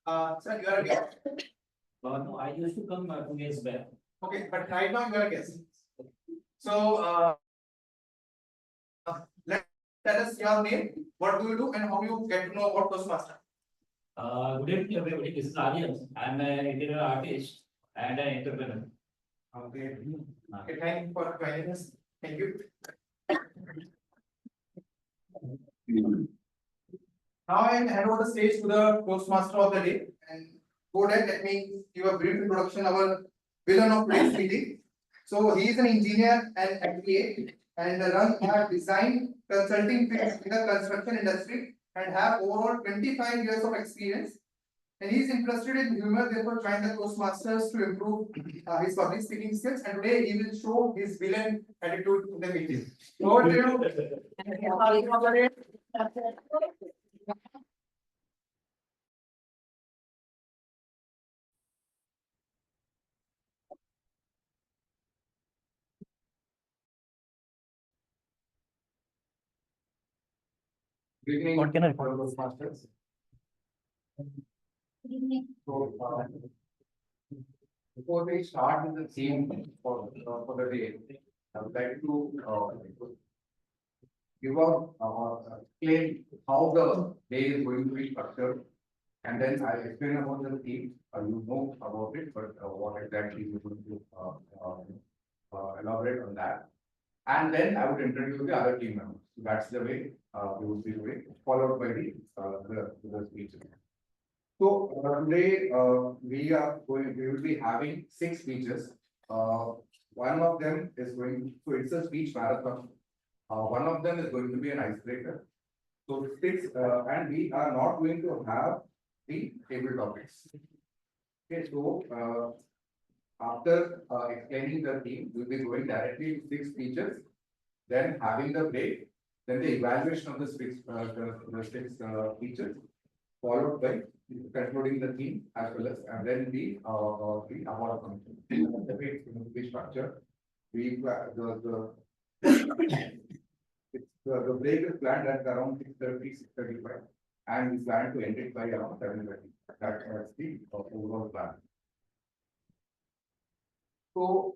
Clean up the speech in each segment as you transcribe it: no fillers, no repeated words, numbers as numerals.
Sir, you are a guest. No, I used to come 2 years back. Okay, but right now you are a guest. So, let tell us your name, what do you do, and how you get to know about Toastmaster. Good evening, everybody. This is Aryan. I'm an interior artist and an entrepreneur. Okay. Okay, thank you for joining us. Thank you. Now I hand over the stage to the Toastmaster of the day. And go ahead, let me give a brief introduction of our villain of today's meeting. So he is an engineer and MBA and run a design consulting firm in the construction industry and have overall 25 years of experience. And he is interested in humor, therefore joined the Toastmasters to improve his public speaking skills. And today he will show his villain attitude in the meeting. Over to you. Good evening, What can I- for Toastmasters. So, before we start with the theme for the day, I would like to give out explain how the day is going to be structured, and then I'll explain about the theme. You know about it, but what exactly we're going to elaborate on that. And then I would introduce the other team members. So that's the way we will be doing, followed by the speeches. So today we will be having 6 speeches. One of them is so it's a speech marathon. One of them is going to be an icebreaker. So 6, and we are not going to have the table topics. Okay, so after explaining the theme, we'll be going directly to 6 speeches, then having the break, then the evaluation of the 6 speeches, followed by concluding the theme as well as, and then the award function. The way it's going to be structured. The break is planned at around 6:30, 6:35, and we plan to end it by around 7:30. That's the overall plan. So,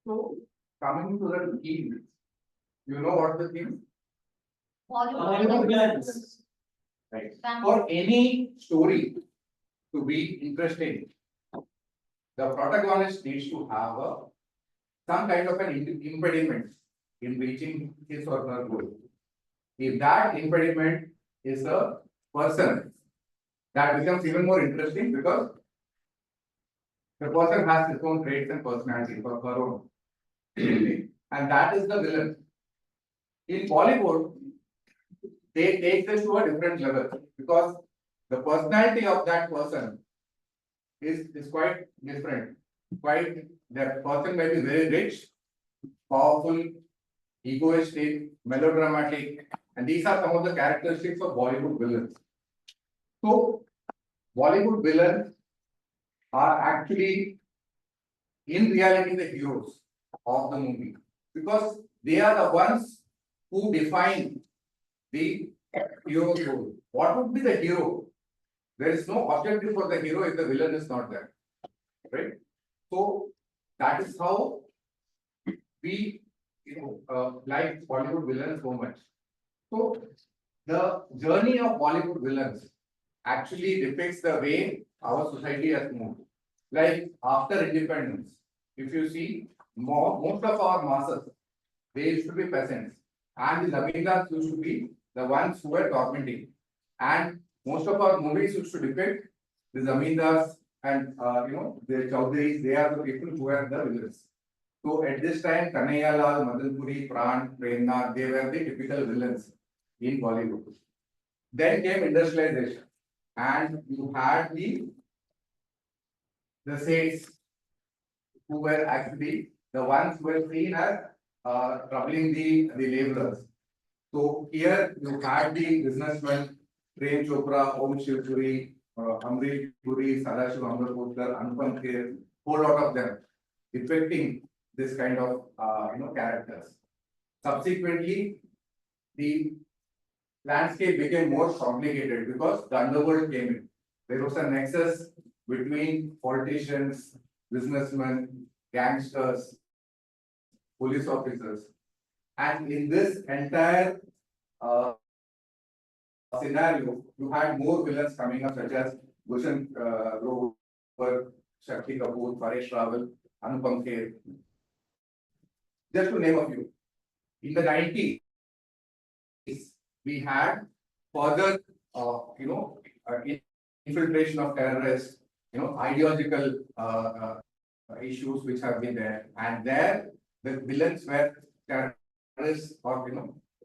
so coming to the theme, you know what the theme? Hollywood villains. Right. For any story to be interesting, the protagonist needs to have some kind of an impediment in reaching his or her goal. If that impediment is a person, that becomes even more interesting because the person has his own traits and personality for her own. And that is the villain. In Bollywood, they take this to a different level because the personality of that person is quite different. That person may be very rich, powerful, egoistic, melodramatic, and these are some of the characteristics of Bollywood villains. So, Bollywood villains are actually, in reality, the heroes of the movie because they are the ones who define the hero's role. What would be the hero? There is no objective for the hero if the villain is not there, right? So that is how we, like Bollywood villains so much. So the journey of Bollywood villains actually depicts the way our society has moved. Like after independence, if you see, most of our masses, they used to be peasants, and the Zamindars used to be the ones who were tormenting. And most of our movies used to depict the Zamindars and the Chaudharis. They are the people who are the villains. So at this time, Kanhaiya Lal, Madanpuri, Pran, Premnath, they were the typical villains in Bollywood. Then came industrialization, and you had the saints who were actually the ones who were seen as troubling the laborers. So here you had the businessmen, Prem Chopra, Om Shivpuri, Amrish Puri, Sadashiv Amrapurkar, Anupam Kher, whole lot of them. depicting this kind of characters. Subsequently, the landscape became more complicated because the underworld came in. There was a nexus between politicians, businessmen, gangsters, police officers, and in this entire scenario, you had more villains coming up, such as Bhushan Grover, Shakti Kapoor, Paresh Rawal, Anupam Kher, just to name a few. In the 90s, we had further, infiltration of terrorists, ideological issues which have been there, and there the villains were terrorists or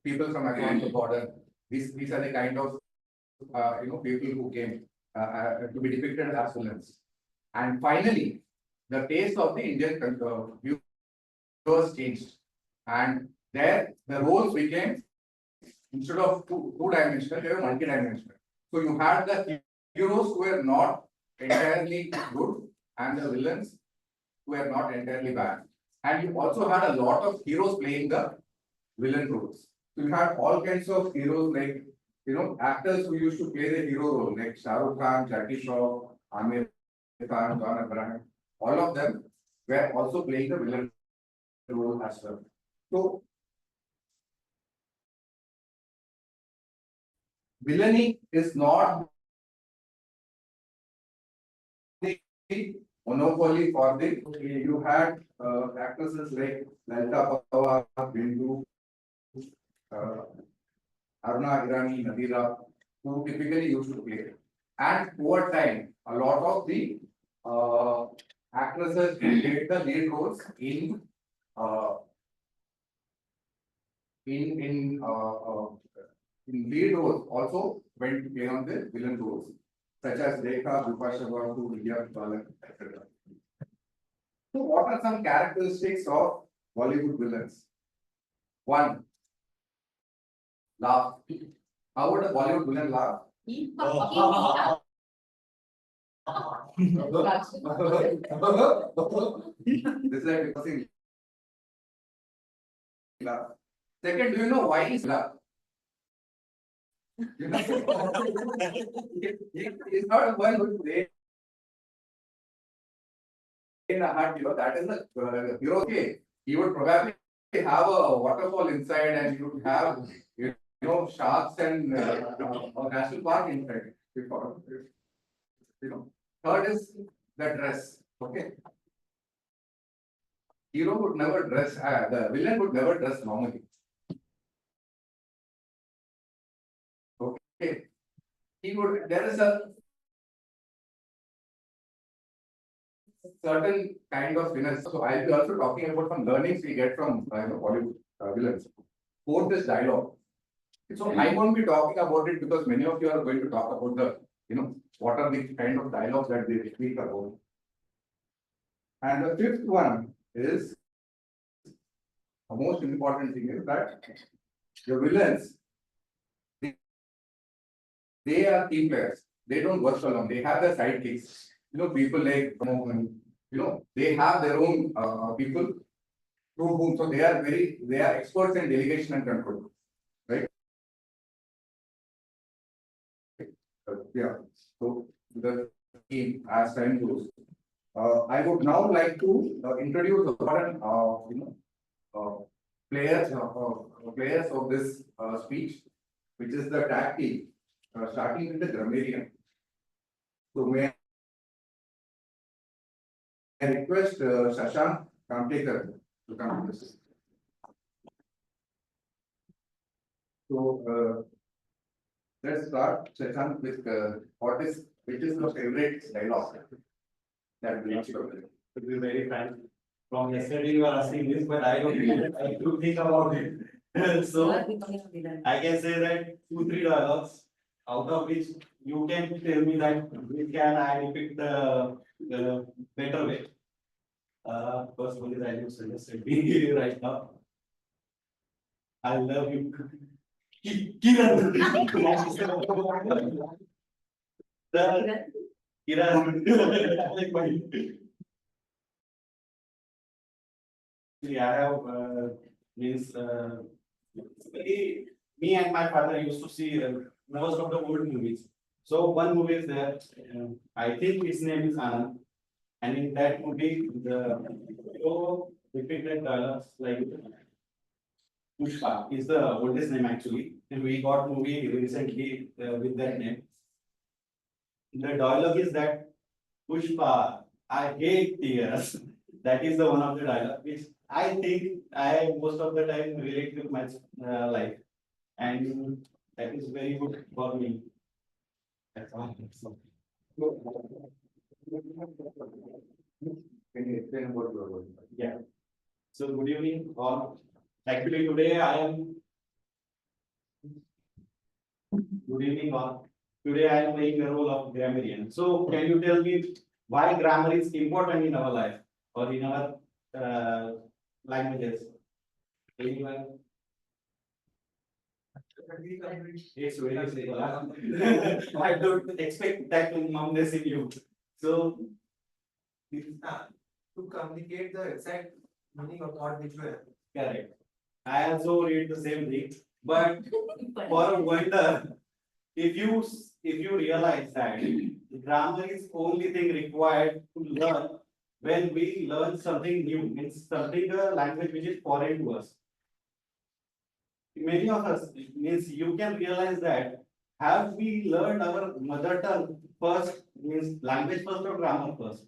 people from across the border. These are the kind of people who came to be depicted as villains. And finally, the taste of the Indian viewers changed, and there the roles became, instead of two-dimensional, they were multi-dimensional. So you had the heroes who were not entirely good and the villains who were not entirely bad. And you also had a lot of heroes playing the villain roles. So you had all kinds of heroes, like actors who used to play the hero role, like Shah Rukh Khan, Jackie Shroff, Amir Khan, John Abraham. All of them were also playing the villain role as well. So villainy is not the monopoly for the. You had actresses like Lalita Pawar, Bindu, Aruna Irani, Nadira, who typically used to play. And over time, a lot of the actresses who played the lead roles uh, in lead roles also went to play on the villain roles, such as Rekha, Bipasha Babu, Vidya Balan, etc. So, what are some characteristics of Bollywood villains? One, laugh. How would a Bollywood villain laugh? This is like discussing laugh. Second, do you know why he's laugh? He's not one who say in a heart, that is the hero. Okay, he would probably have a waterfall inside, and you would have sharks and a national park inside. Third is the dress. Okay, hero would never dress. The villain would never dress normally. Okay, he would. There is a certain kind of winners. So I'll be also talking about some learnings we get from Bollywood villains. Fourth is dialogue. So I won't be talking about it because many of you are going to talk about the what are the kind of dialogues that they speak about. And the fifth one is the most important thing is that the villains, they are team players. They don't work alone. They have their sidekicks. People like they have their own people through whom. So they are experts in delegation and control, right? Yeah. So the team, as time goes, I would now like to introduce the players of this speech, which is the tag team, starting with the grammarian. So may I request Shashank Kamtekar to come to this. So let's start, Shashank, with which is your favorite dialogue that we to be very frank. From yesterday you are asking this, but I do think about it. So I can say that 2-3 dialogues, out of which you can tell me that which can I depict the better way. First one is I would suggest it right now. I love you. Kiran. Kiran. actually I have means basically, me and my father used to see most of the old movies. So one movie is there. I think his name is Anand, and in that movie, the hero depicted dialogues like Pushpa is the oldest name actually, and we got movie recently with that name. The dialogue is that Pushpa, I hate tears. That is the one of the dialogue which I think I most of the time relate with my life, and that is very good for me. That's all. So, Can you explain about your work? yeah. So good evening all. Actually today I am good evening all. Today I am playing the role of grammarian. So can you tell me why grammar is important in our life or in our languages? Anyone? It's very simple. Huh? I don't expect that numbness in you. So To communicate the exact meaning of thought which you have. correct. I also read the same thing, but for a wonder, if you realize that grammar is only thing required to learn when we learn something new, means something a language which is foreign to us. Many of us means you can realize that have we learned our mother tongue first, means language first or grammar first?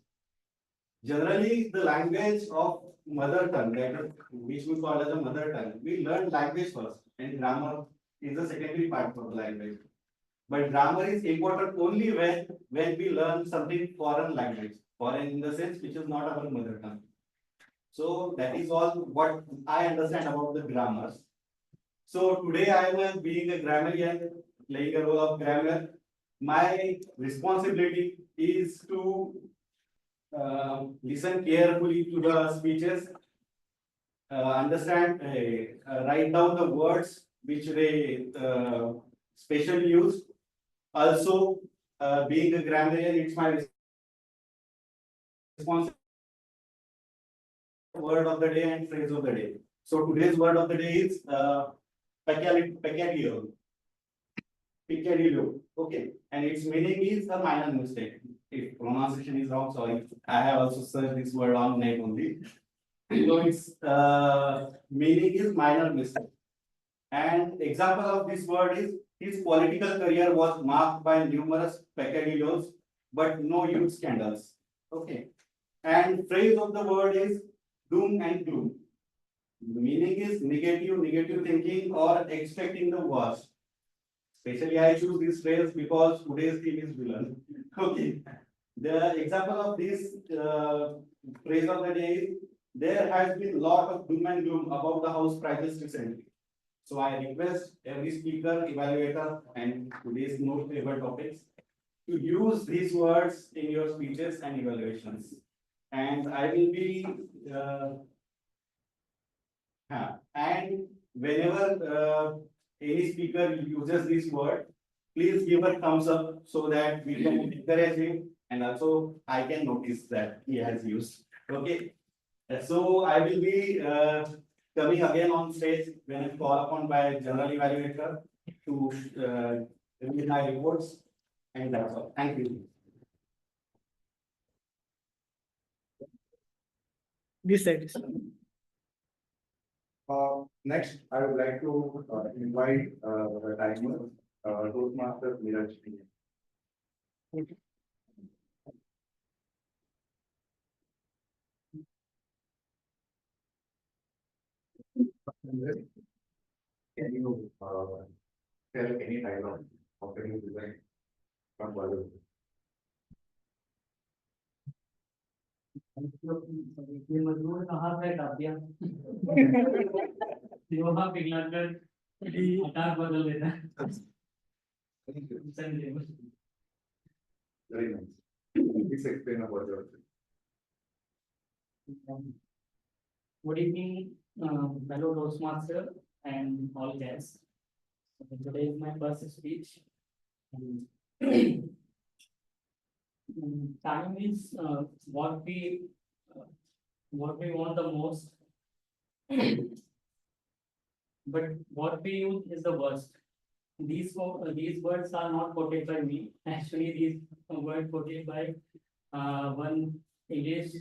Generally, the language of mother tongue, that is, which we call as a mother tongue, we learn language first, and grammar is the secondary part of the language. But grammar is important only when we learn something foreign language, foreign in the sense which is not our mother tongue. So that is all what I understand about the grammars. So today I am being a grammarian, playing a role of grammar. My responsibility is to listen carefully to the speeches, understand, write down the words which they specially use. Also, being a grammarian, it's my responsibility. Word of the day and phrase of the day. So today's word of the day is peccadillo. Peccadillo. Okay, and its meaning is a minor mistake. If pronunciation is wrong, sorry. I have also searched this word on net only. So its meaning is minor mistake. And example of this word is his political career was marked by numerous peccadillos, but no huge scandals. Okay. And phrase of the word is doom and gloom. The meaning is negative thinking or expecting the worst. Especially I choose this phrase because today's theme is villain. Okay. The example of this phrase of the day is there has been lot of doom and gloom about the house prices recently. So I request every speaker, evaluator, and today's most favorite topics to use these words in your speeches and evaluations. And I will be and whenever any speaker uses this word, please give a thumbs up so that we can encourage him and also I can notice that he has used. Okay. So I will be coming again on stage when I call upon by general evaluator to read my reports, and that's all. Thank you. This side. Next, I would like to invite the timer, Toastmaster Miraj. Can you tell any dialogue of any design from Bollywood? ये मजदूर कहाँ से काट दिया लोहा पिघलाकर आकार बदल देता है Thank you. Sanjay Very nice. Please explain about your. Good evening, fellow Toastmaster and all guests. Today is my first speech. Time is what we want the most, But what we use is the worst. These words are not quoted by me. Actually, these were quoted by one English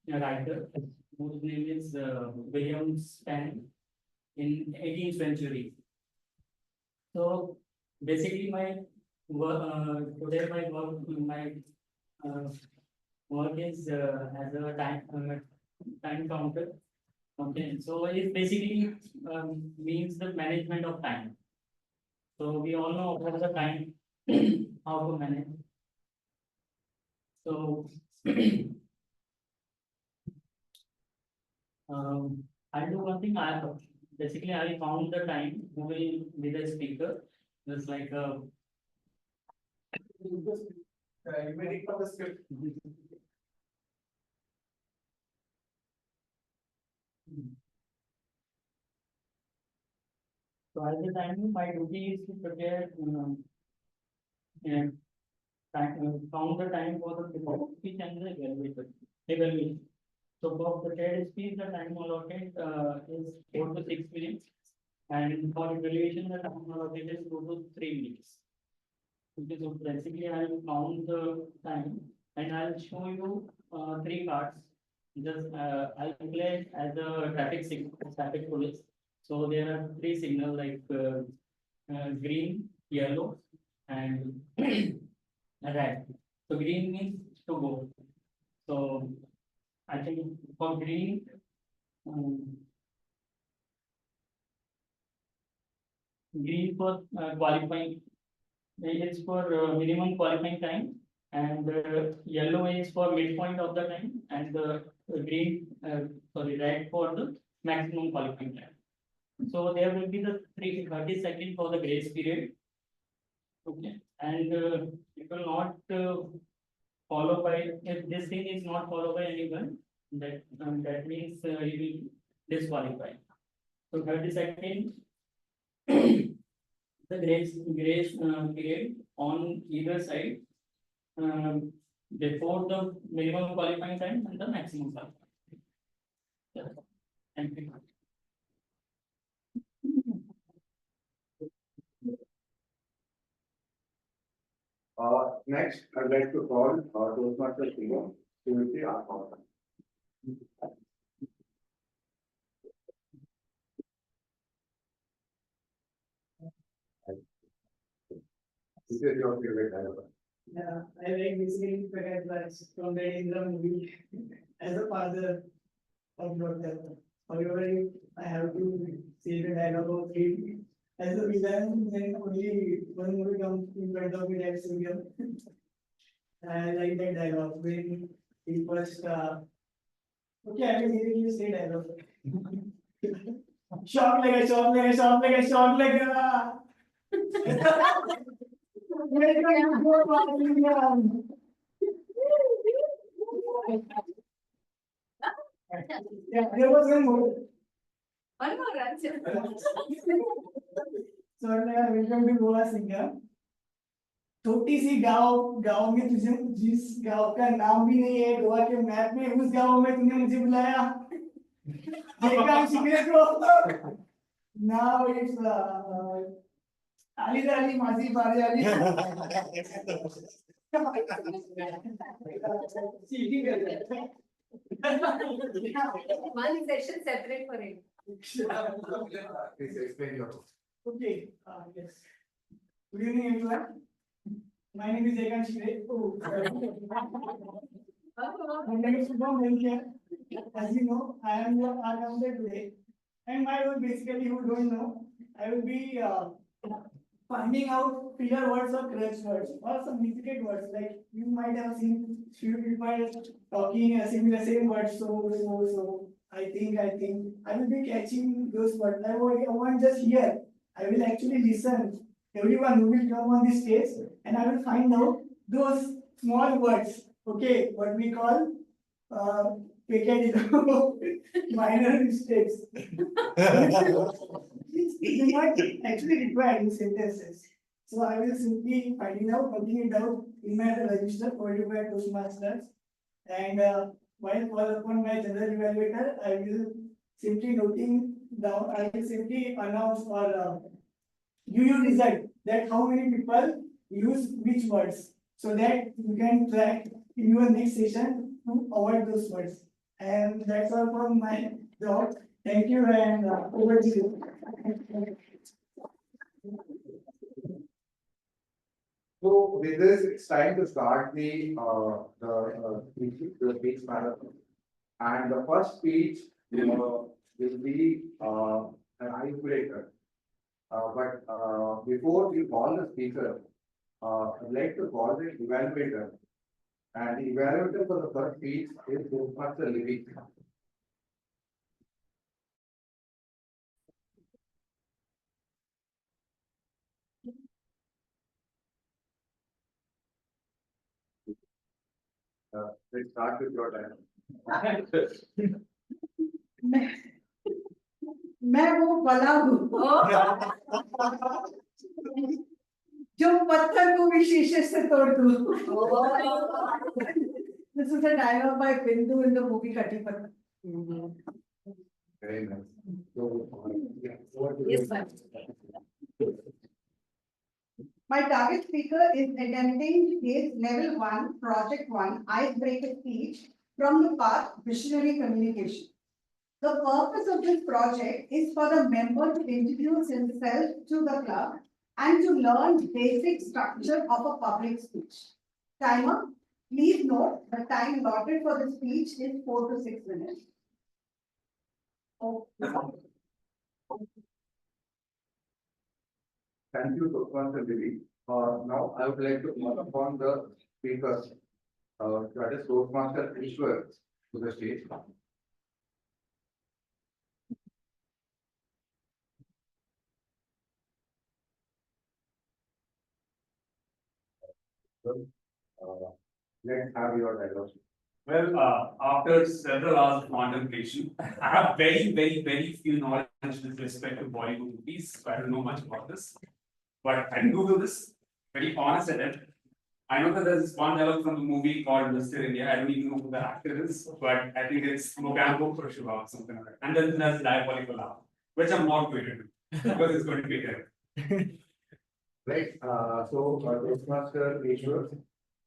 writer whose name is William Span in 18th century. So basically, today my uh, work is as a time counter. Okay, so it basically means the management of time. So we all know about the time, how to manage. So I'll do one thing. I found the time who will be the speaker. Just like You may read from the script. so at the time, my duty is to prepare and count the time for the speech and the evaluation. So for prepared speech, the time allotted is 4 to 6 minutes, and for evaluation, the time allotted is 2 to 3 minutes. Okay, so basically, I'll count the time and I'll show you three cards. Just I'll play as a traffic police. So there are three signals like green, yellow, and red. So green means to go. So I think for green, green for qualifying is for minimum qualifying time, and yellow is for midpoint of the time, and red for the maximum qualifying time. So there will be the 30 seconds for the grace period. Okay, and it will not follow by, if this thing is not followed by anyone, that means you will disqualify. So 30 seconds. The grace period on either side before the minimum qualifying time and the maximum qualifying. Yeah. Thank you. Next, I'd like to call Toastmasters CEO, Srimati Agnel. This is your favorite dialogue. Yeah, I like basically forget words from the Indra movie as a father of daughter. However, if I have to say the dialogue of three as a villain, then only one movie comes in front of me, that's Surya. I like that dialogue when he first okay, I will hear you say dialogue. Shock lega, shock lega, shock lega, shock lega. Yeah, there was one more. One more answer. So welcome to Goa singer. छोटी सी गांव में तुझे जिस गांव का नाम भी नहीं है गोवा के मैप में, उस गांव में तूने मुझे बुलाया. देखा शिकरे को. Now it's Ali Ali Mazi Bari Ali. One session separate for it. Please explain your role. Okay, yes. Good evening, everyone. My name is Agnel Toastmasters. My name is Shubham. As you know, I am your all-rounder today. And my role, basically, who don't know, I will be finding out filler words or crutch words or some difficult words. Like you might have seen few people talking similar same words. So. I think I will be catching those words. I won't just hear. I will actually listen. Everyone who will come on this stage, and I will find out those small words. Okay, what we call minor mistakes. You might actually require in sentences. So I will simply finding it out in my register for you by Toastmasters. And while call upon my general evaluator, I will simply noting down, I will simply announce or give you result that how many people use which words, so that you can track in your next session to avoid those words. And that's all from my job. Thank you and over to you. So with this, it's time to start the speech marathon. And the first speech will be an icebreaker. But before we call the speaker, I'd like to call the evaluator. And the evaluator for the first speech is Toastmaster Living. Let's start with your time. मैं वो बला हूँ जो पत्थर को भी शीशे से तोड़ दूँ. This is a dialogue by Bindu in the movie Katti Pattar. Very nice. So, Yes, ma'am. My target speaker is attempting his level 1, project 1 icebreaker speech from the path visionary communication. The purpose of this project is for the member to introduce himself to the club and to learn basic structure of a public speech. Timer, please note the time allotted for the speech is 4 to 6 minutes. thank you, Toastmaster Living. Now I would like to call upon the speakers, that is Toastmaster Ishwar, to the stage. Let's have your dialogue. Well, after several hours of contemplation, I have very few knowledge with respect to Bollywood movies, so I don't know much about this. But I can Google this, very honest at it. I know that there's this one dialogue from the movie called Mr. India. I don't even know who the actor is, but I think it's Mogambo or Shiva or something like that. And then there's Diabolical Laugh, which I'm not going to do because it's going to be terrible. Right, so Toastmaster Ishwar,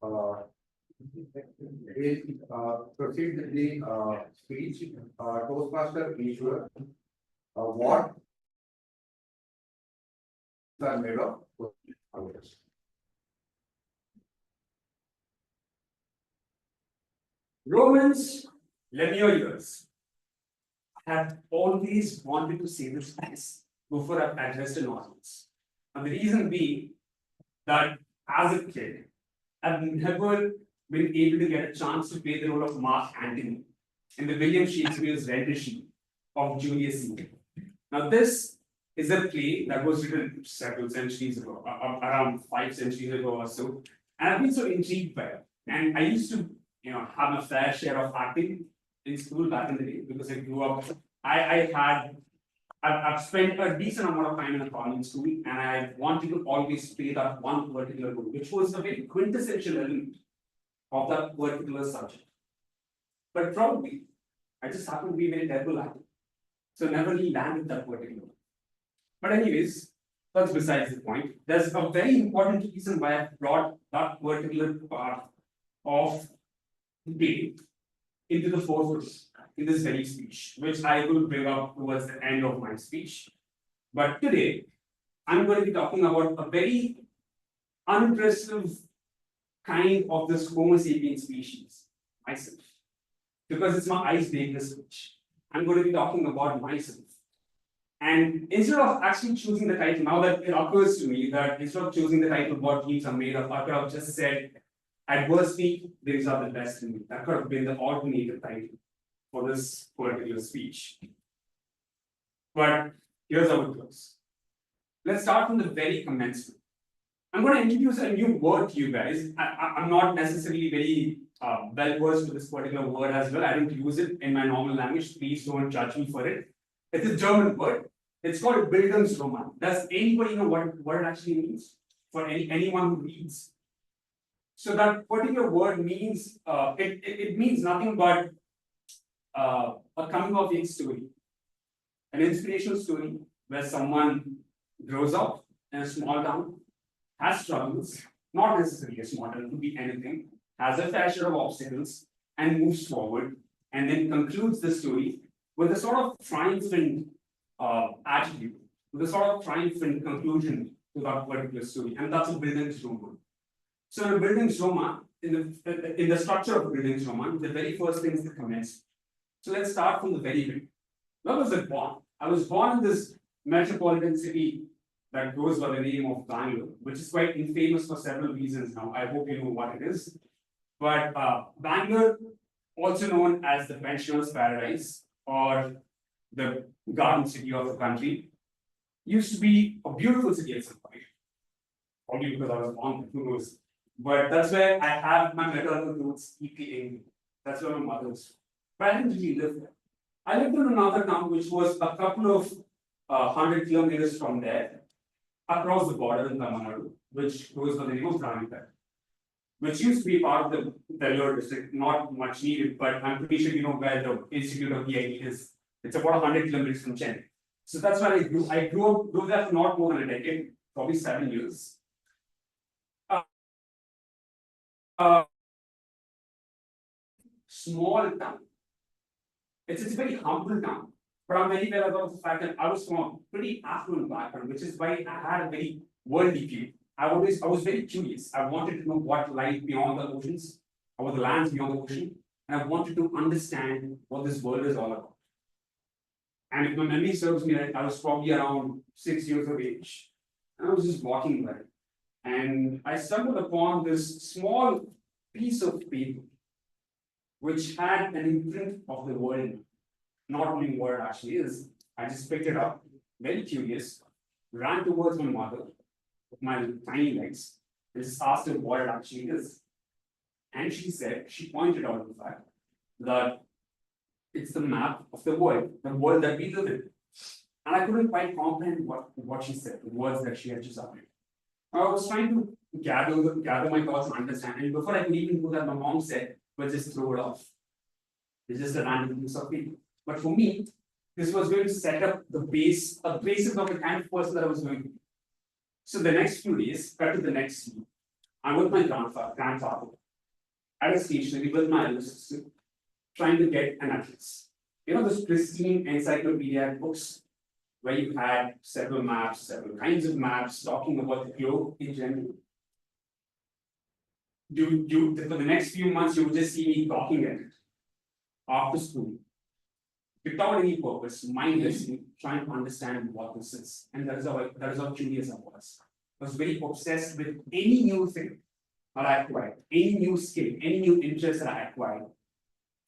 will proceed with the speech. Toastmaster Ishwar, what are made of? Romans, lend me your ears. I have always wanted to say this twice before I've addressed an audience. And the reason being that as a kid, I've never been able to get a chance to play the role of Mark Antony in the William Shakespeare's rendition of Julius Caesar. Now, this is a play that was written several centuries ago, around 5 centuries ago or so. And I've been so intrigued by it. And I used to, have a fair share of acting in school back in the day because I grew up. I've spent a decent amount of time in a college school, and I wanted to always play that one particular role, which was a very quintessential element of that particular subject. But probably, I just happened to be very terrible at it. So never really landed that particular one. But anyways, that's besides the point. There's a very important reason why I brought that particular part of the play into the forefront in this very speech, which I will bring up towards the end of my speech. But today, I'm going to be talking about a very unimpressive kind of this Homo sapiens species, myself. Because it's my icebreaker speech. I'm going to be talking about myself. And instead of actually choosing the title, now that it occurs to me that instead of choosing the title, what teams are made of, I could have just said, adversity brings out the best in me. That could have been the alternative title for this particular speech. But here's how it goes. Let's start from the very commencement. I'm going to introduce a new word to you guys. I'm not necessarily very well versed with this particular word as well. I don't use it in my normal language. Please don't judge me for it. It's a German word. It's called Bildungsroman. Does anybody know what it actually means? For anyone who reads. So that particular word means it means nothing but a coming of age story. an inspirational story where someone grows up in a small town, has struggles, not necessarily a small town, it could be anything, has a fair share of obstacles, and moves forward, and then concludes the story with a sort of triumphant attitude, with a sort of triumphant conclusion to that particular story, and that's a building's Roma. So in a building's Roma, in the structure of a building's Roma, the very first things that commence. So let's start from the very beginning. Where was I born? I was born in this metropolitan city that goes by the name of Bangalore, which is quite infamous for several reasons now. I hope you know what it is. But Bangalore, also known as the pensioners' paradise or the garden city of the country, used to be a beautiful city at some point. Probably because I was born, who knows. But that's where I have my maternal roots deeply in. That's where my mother is. But I didn't really live there. I lived in another town which was a couple of 100 kilometers from there, across the border in Tamil Nadu, which goes by the name of Ramipet, which used to be part of the Vellore district, not much needed, but I'm pretty sure you know where the Institute of VIT is. It's about 100 kilometers from Chennai. So that's where I grew. I grew there for not more than a decade, probably 7 years. Small town. It's a very humble town, but I'm very well aware of the fact that I was from a pretty affluent background, which is why I had a very worldly view. I was very curious. I wanted to know what lies beyond the oceans, or the lands beyond the ocean, and I wanted to understand what this world is all about. And if my memory serves me right, I was probably around 6 years of age, and I was just walking by, and I stumbled upon this small piece of paper which had an imprint of the world, not only what it actually is. I just picked it up, very curious, ran towards my mother with my tiny legs, and just asked her what it actually is. And she said, she pointed out the fact that it's the map of the world that we live in. And I couldn't quite comprehend what she said, the words that she had just uttered. I was trying to gather my thoughts and understand, and before I could even do that, my mom said, "But just throw it off. It's just a random piece of paper." But for me, this was going to set up the basis of the kind of person that I was going to be. So the next few days, cut to the next scene. I'm with my grandfather at a stationery with my elder sister, trying to get an atlas. You know, those pristine encyclopedia books where you had several maps, several kinds of maps talking about the globe in general. For the next few months, you would just see me talking at it after school, without any purpose, mindlessly trying to understand what this is. And that is how curious I was. I was very obsessed with any new thing that I acquired, any new skill, any new interest that I acquired,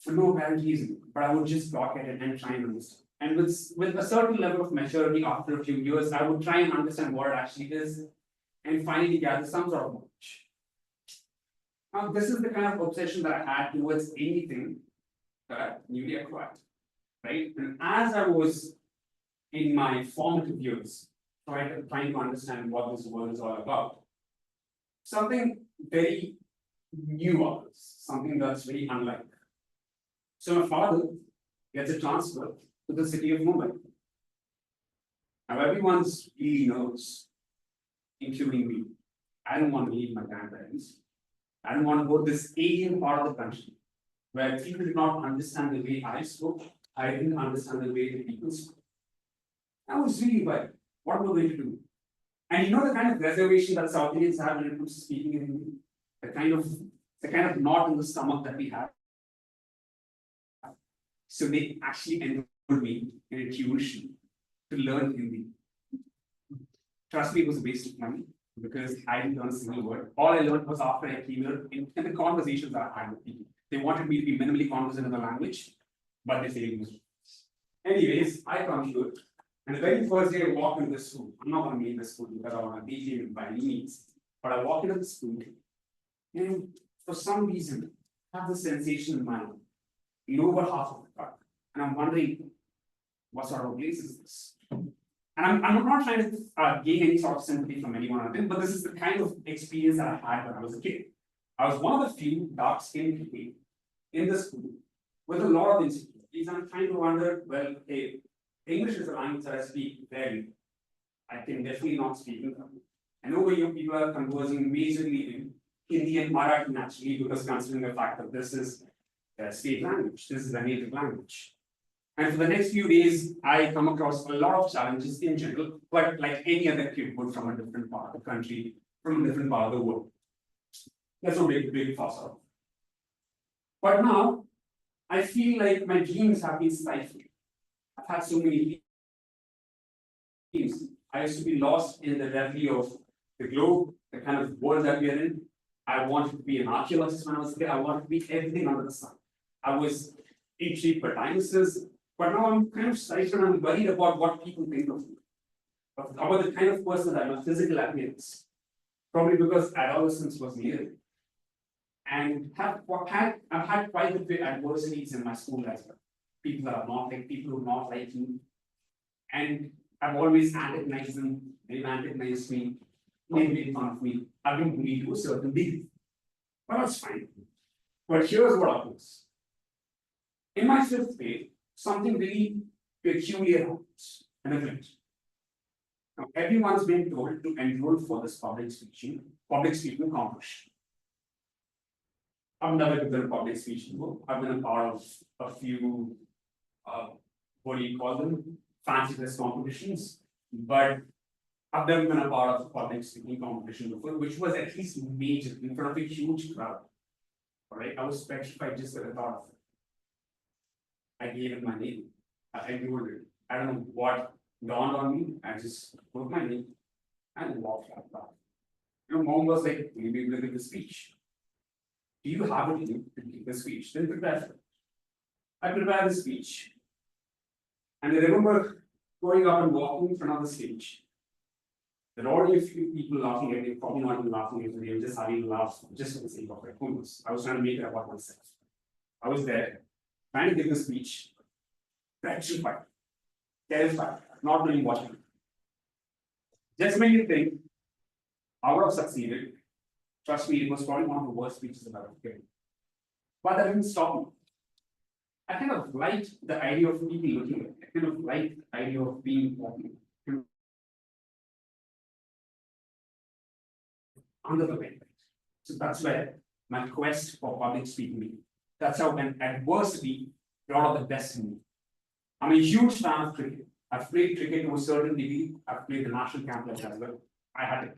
for no apparent reason, but I would just block at it and try and understand. And with a certain level of maturity after a few years, I would try and understand what it actually is, and finally gather some sort of knowledge. Now, this is the kind of obsession that I had towards anything that I newly acquired, right? And as I was in my formative years, trying to understand what this world is all about, something very new occurs, something that's very unlike. So my father gets a transfer to the city of Mumbai. Now everyone's really knows, including me, I don't want to leave my grandparents. I don't want to go to this alien part of the country where people did not understand the way I spoke. I didn't understand the way the people spoke. I was really worried. What am I going to do? And you know the kind of reservation that South Indians have when it comes to speaking in Hindi? The kind of knot in the stomach that we have. So they actually enrolled me in a tuition to learn Hindi. Trust me, it was a waste of money because I didn't learn a single word. All I learned was after I came here in the conversations that I had with people. They wanted me to be minimally conversant in the language, but they failed me. Anyways, I come here, and the very first day I walk into the school, I'm not going to be in the school because I want to be here by any means, but I walk into the school, and for some reason, I have this sensation in my lower half of the cut, and I'm wondering, what sort of place is this? And I'm not trying to gain any sort of sympathy from anyone on it, but this is the kind of experience that I had when I was a kid. I was one of the few dark-skinned people in the school with a lot of insecurities, and I'm trying to wonder, well, hey, English is a language that I speak rarely. I can definitely not speak in Tamil. I know where you people are conversing majorly in Hindi and Marathi naturally, because considering the fact that this is a state language, this is a native language. And for the next few days, I come across a lot of challenges in general, but like any other kid would from a different part of the country, from a different part of the world. That's no big fuss out. But now, I feel like my dreams have been stifled. I've had so many dreams. I used to be lost in the reverie of the globe, the kind of world that we are in. I wanted to be an archaeologist when I was a kid. I wanted to be everything under the sun. I was intrigued by dinosaurs, but now I'm kind of stifled and I'm worried about what people think of me. About the kind of person that I'm, a physical appearance. Probably because adolescence was near. And I've had quite a bit adversities in my school as well. People that are not like people who are not like me. And I've always antagonized them, they've antagonized me, they've made fun of me. I've been bullied to a certain degree. But that's fine. But here's what happens. In my fifth grade, something really peculiar happens, an event. Now, everyone's been told to enroll for this public speaking competition. I've never given a public speech before. I've been a part of a few, what do you call them, fancy dress competitions, but I've never been a part of a public speaking competition before, which was at least major in front of a huge crowd. All right, I was petrified just at the thought of it. I gave it my name. I enrolled it. I don't know what dawned on me. I just wrote my name and walked out loud. Mom was like, maybe we'll give the speech. Do you have it in you to give the speech? Then prepare for it. I prepared the speech. And I remember going up and walking in front of the stage. There were already a few people laughing at me, probably not even laughing at me, they were just having laughs just for the sake of it. Who knows? I was trying to make it about myself. I was there, trying to give the speech, petrified, terrified, not knowing what to do. Just when you think I would have succeeded, trust me, it was probably one of the worst speeches that I've ever given. But that didn't stop me. I kind of liked the idea of people looking at me. I kind of liked the idea of being important. Under the limelight. So that's where my quest for public speaking began. That's how when adversity brought out the best in me. I'm a huge fan of cricket. I've played cricket to a certain degree. I've played the national camp level as well. I had to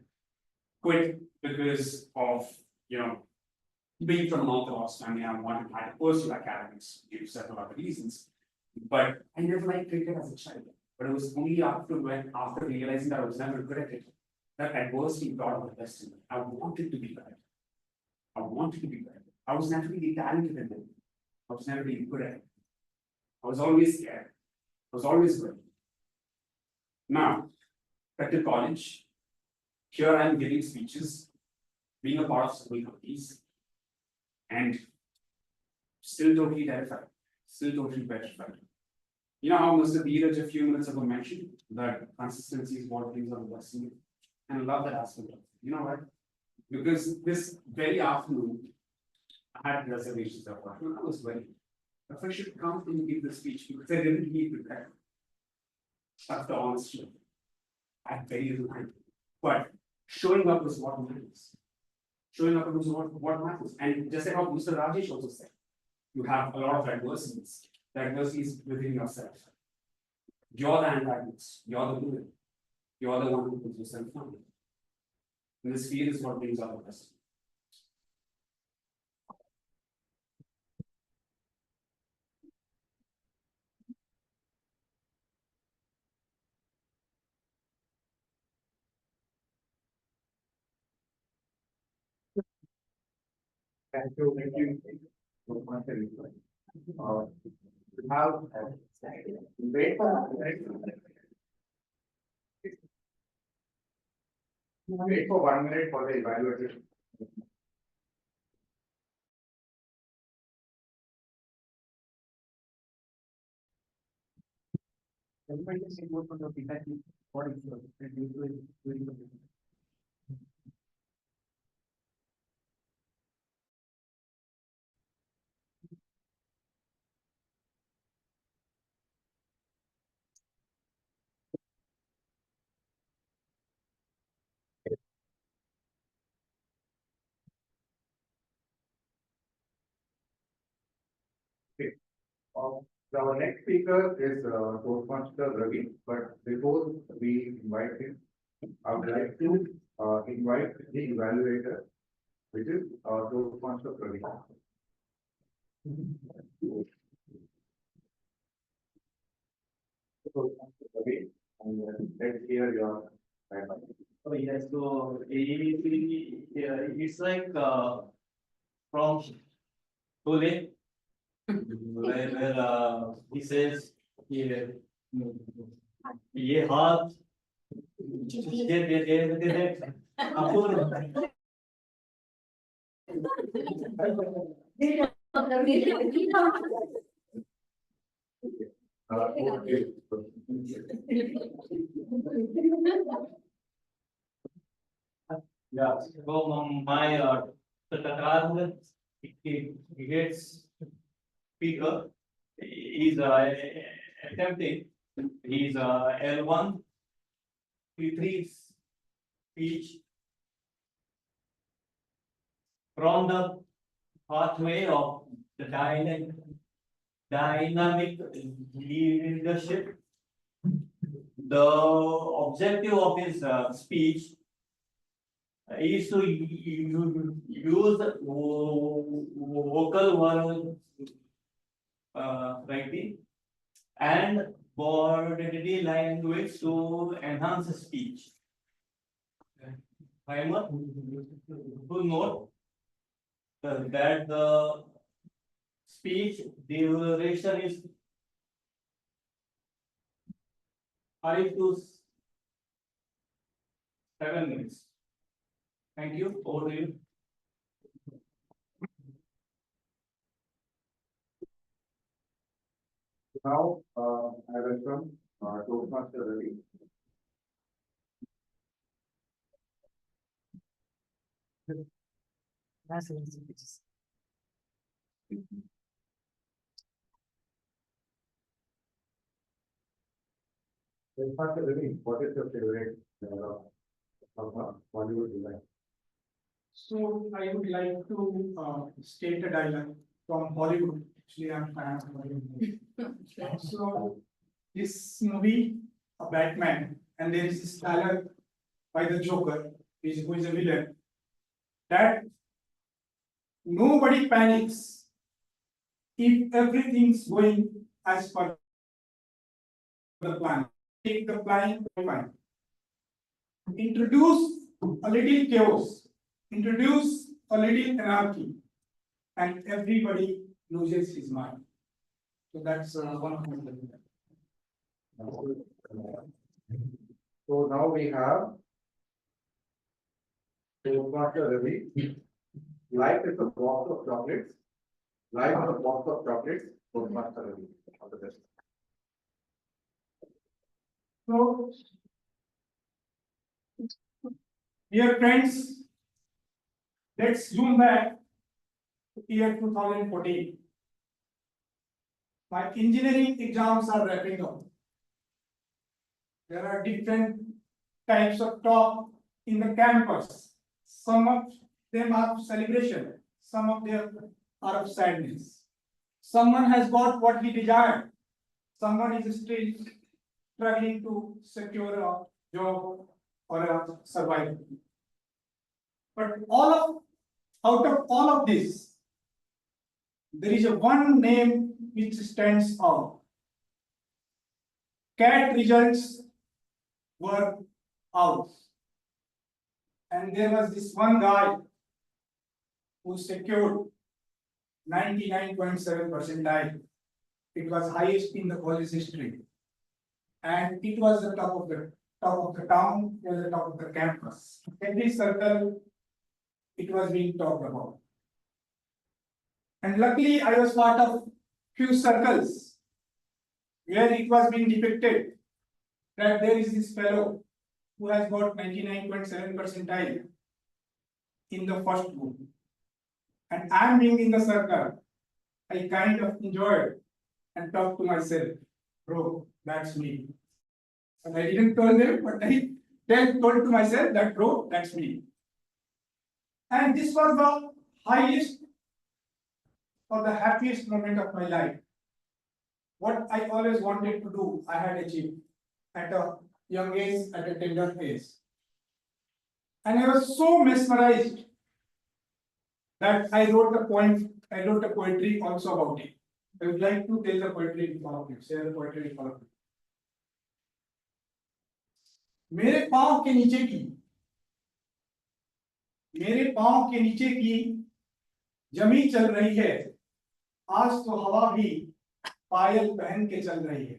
quit because of, being from an Orthodox family. I had to pursue academics due to several other reasons. But I never liked cricket as a child. But it was only after realizing that I was never good at it, that adversity brought out the best in me. I wanted to be better. I wanted to be better. I was never really talented in it. I was never really good at it. I was always scared. I was always good. Now, back to college. Here I am giving speeches, being a part of several companies, and still totally terrified, still totally petrified. You know how Mr. Dheeraj a few minutes ago mentioned that consistency is what brings out the best in you. And I love that aspect of it. You know what? Because this very afternoon, I had reservations of what I was worried. If I should come and give the speech because I didn't need prepared. That's the honest truth. I had very little time. But showing up is what matters. Showing up is what matters. And just like how Mr. Rajesh also said, you have a lot of adversities. The adversity is within yourself. You're the antagonist. You're the villain. You're the one who puts yourself down. And this fear is what brings out the best. Thank you. Now, wait for 1 minute for the evaluation. Everybody can say more from the feedback. What is your Our next speaker is Toastmaster Ravi, but before we invite him, I would like to invite the evaluator, which is Toastmaster Ravi. Toastmaster Ravi, and let's hear your timeline. Oh, yes, so it's like from Tole, where he says, ये हाथ दे आपको Okay. Yeah, so my the Tatar gets speaker is attempting his L1 P3 speech from the pathway of the dynamic leadership. The objective of his speech is to use vocal words, writing and body language to enhance speech. However, to note that the speech duration is 5 to 7 minutes. Thank you. Over to you. Now, I welcome Toastmaster Ravi. Toastmaster Ravi, what is your favorite Bollywood design? So I would like to state a dialogue from Hollywood. Actually, I'm fan of Hollywood. So this movie, a Batman, and there is this dialogue by the Joker, who is a villain, that nobody panics if everything's going as per the plan. Take the plan, fine. Introduce a little chaos, introduce a little anarchy, and everybody loses his mind. So that's one of my. So now we have Toastmaster Ravi. Life is a box of chocolates. Life is a box of chocolates. Toastmaster Ravi. All the best. So, dear friends, let's zoom back to year 2014. My engineering exams are wrapping up. There are different types of talk in the campus. Some of them are of celebration, some of them are of sadness. Someone has got what he desired, someone is still struggling to secure a job or a survival. But out of all of this, there is a one name which stands out. CAT results were out. And there was this one guy who secured 99.7 percentile. It was highest in the college history. And it was the top of the town, it was the top of the campus. Every circle, it was being talked about. And luckily, I was part of few circles where it was being depicted that there is this fellow who has got 99.7 percentile in the first group. And I'm being in the circle. I kind of enjoyed and talked to myself, bro, that's me. And I didn't tell them, but I told to myself that, bro, that's me. And this was the highest or the happiest moment of my life. what I always wanted to do, I had achieved at a young age, at a tender age. And I was so mesmerized that I wrote a poetry also about it. I would like to tell the poetry in front of you, share the poetry in front of you. मेरे पाँव के नीचे की, मेरे पाँव के नीचे की जमी चल रही है, आज तो हवा भी पायल पहन के चल रही है।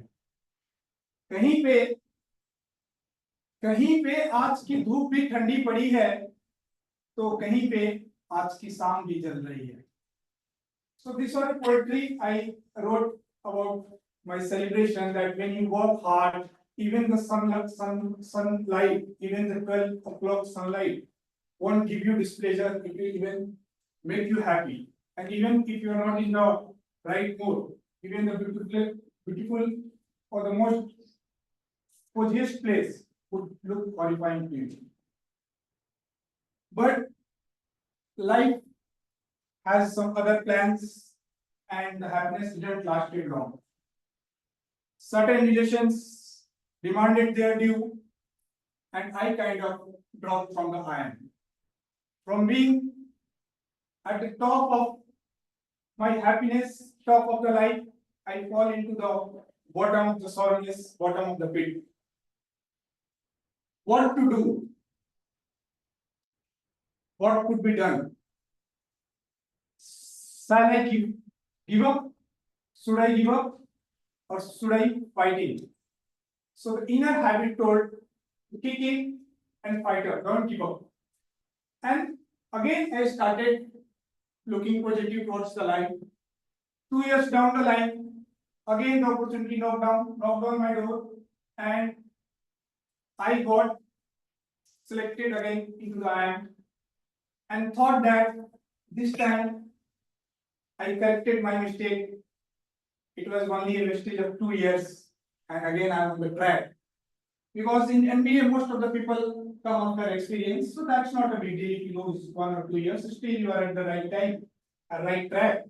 कहीं पे आज की धूप भी ठंडी पड़ी है, तो कहीं पे आज की शाम भी जल रही है। So this was a poetry I wrote about my celebration, that when you work hard, even the sunlight, even the 12 o'clock sunlight won't give you displeasure, it will even make you happy. And even if you are not in the right mood, even the beautiful or the most coziest place would look horrifying to you. But life has some other plans, and the happiness didn't last long. Certain relations demanded their due, and I kind of dropped from the iron. From being at the top of my happiness, top of the life, I fall into the bottom of the sorrowness, bottom of the pit. What to do? What could be done? Shall I give up? Should I give up? Or should I fight it? So the inner habit told, kick in and fight up, don't give up. And again, I started looking positive towards the line. 2 years down the line, again the opportunity knocked on my door, and I got selected again into the IIM, and thought that this time I corrected my mistake. It was only a wastage of 2 years, and again I am on the track. Because in MBA, most of the people come after experience, so that's not a big deal if you lose 1 or 2 years. Still, you are at the right time, right track.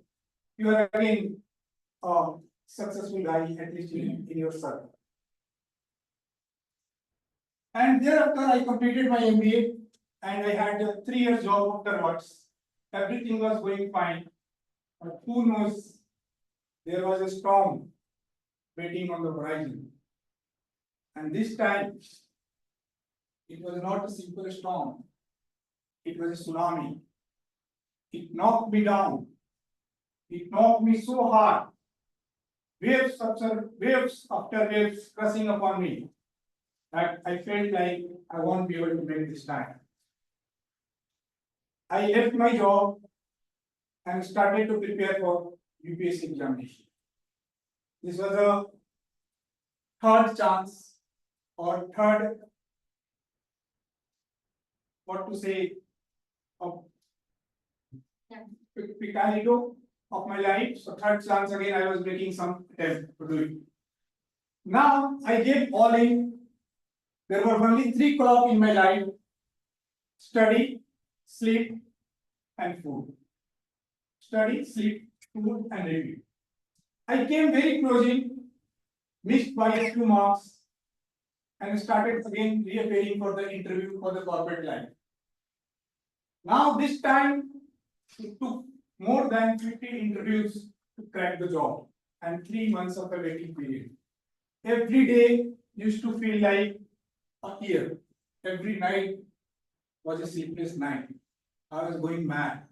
You are again a successful guy, at least in your circle. And thereafter, I completed my MBA, and I had a 3 years job afterwards. Everything was going fine, but who knows? There was a storm waiting on the horizon. And this time, it was not a simple storm. It was a tsunami. It knocked me down. It knocked me so hard. Waves after waves crashing upon me, that I felt like I won't be able to make this time. I left my job and started to prepare for UPSC examination. This was a third chance, or third, what to say, of picadillo of my life. So third chance again, I was making some attempt to do it. Now I gave all in. There were only 3 o'clock in my life: study, sleep, and food. Study, sleep, food, and review. I came very closely, missed by a few marks, and started again reappearing for the interview for the corporate life. Now this time, it took more than 50 interviews to crack the job, and 3 months of a waiting period. Every day used to feel like a year. Every night was a sleepless night. I was going mad.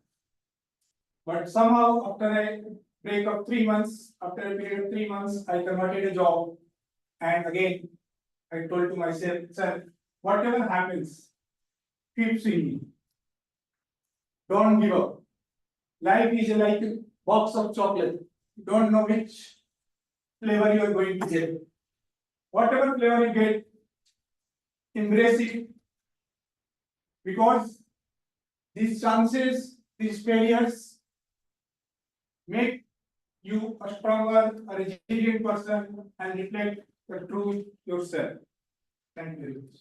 But somehow, after a break of 3 months, after a period of 3 months, I converted a job. And again, I told to myself, sir, whatever happens, keep singing. Don't give up. Life is like a box of chocolate. You don't know which flavor you are going to get. Whatever flavor you get, embrace it. Because these chances, these failures make you a stronger, a resilient person, and reflect the truth yourself. Thank you very much.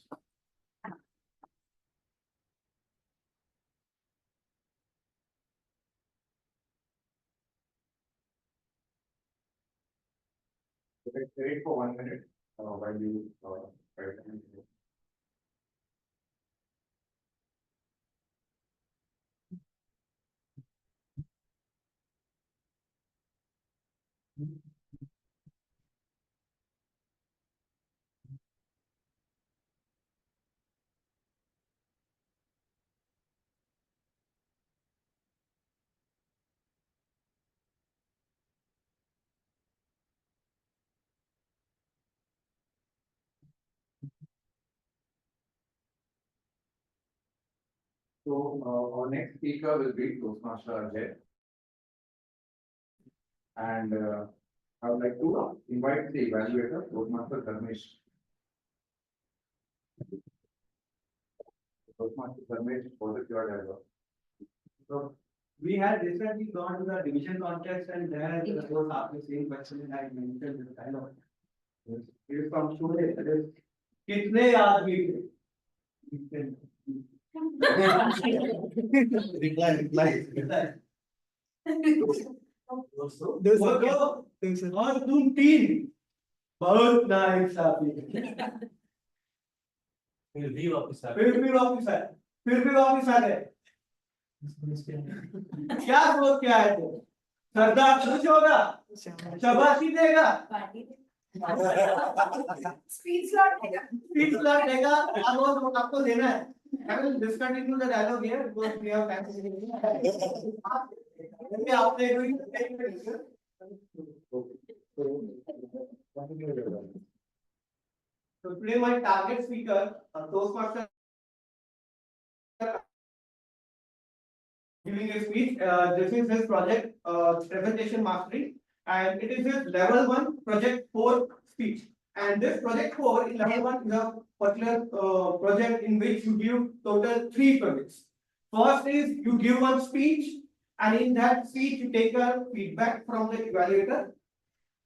Wait for 1 minute, while you, write. So, our next speaker will be Toastmaster Ajay. And, I would like to invite the evaluator, Toastmaster Dharmesh. Toastmaster Dharmesh, for the your dialogue. So we had recently gone to the division contest and there the coach asked the same question and I mentioned this dialogue. It is from student, it is, कितने आदमी थे? Reply. और तुम तीन बहुत नाइंसाफी फिर भी वापस आ गए क्या सोच के आए थे सरदार खुश होगा शाबाशी देगा स्पीच स्लॉट देगा अब वो आपको देना है I will discontinue the dialogue here because we have time. आपने So today my target speaker, Toastmaster, giving a speech. This is his project, presentation mastery, and it is his level 1 project 4 speech. And this project 4 in level 1 is a particular project in which you give total 3 projects. First is you give one speech, and in that speech you take a feedback from the evaluator.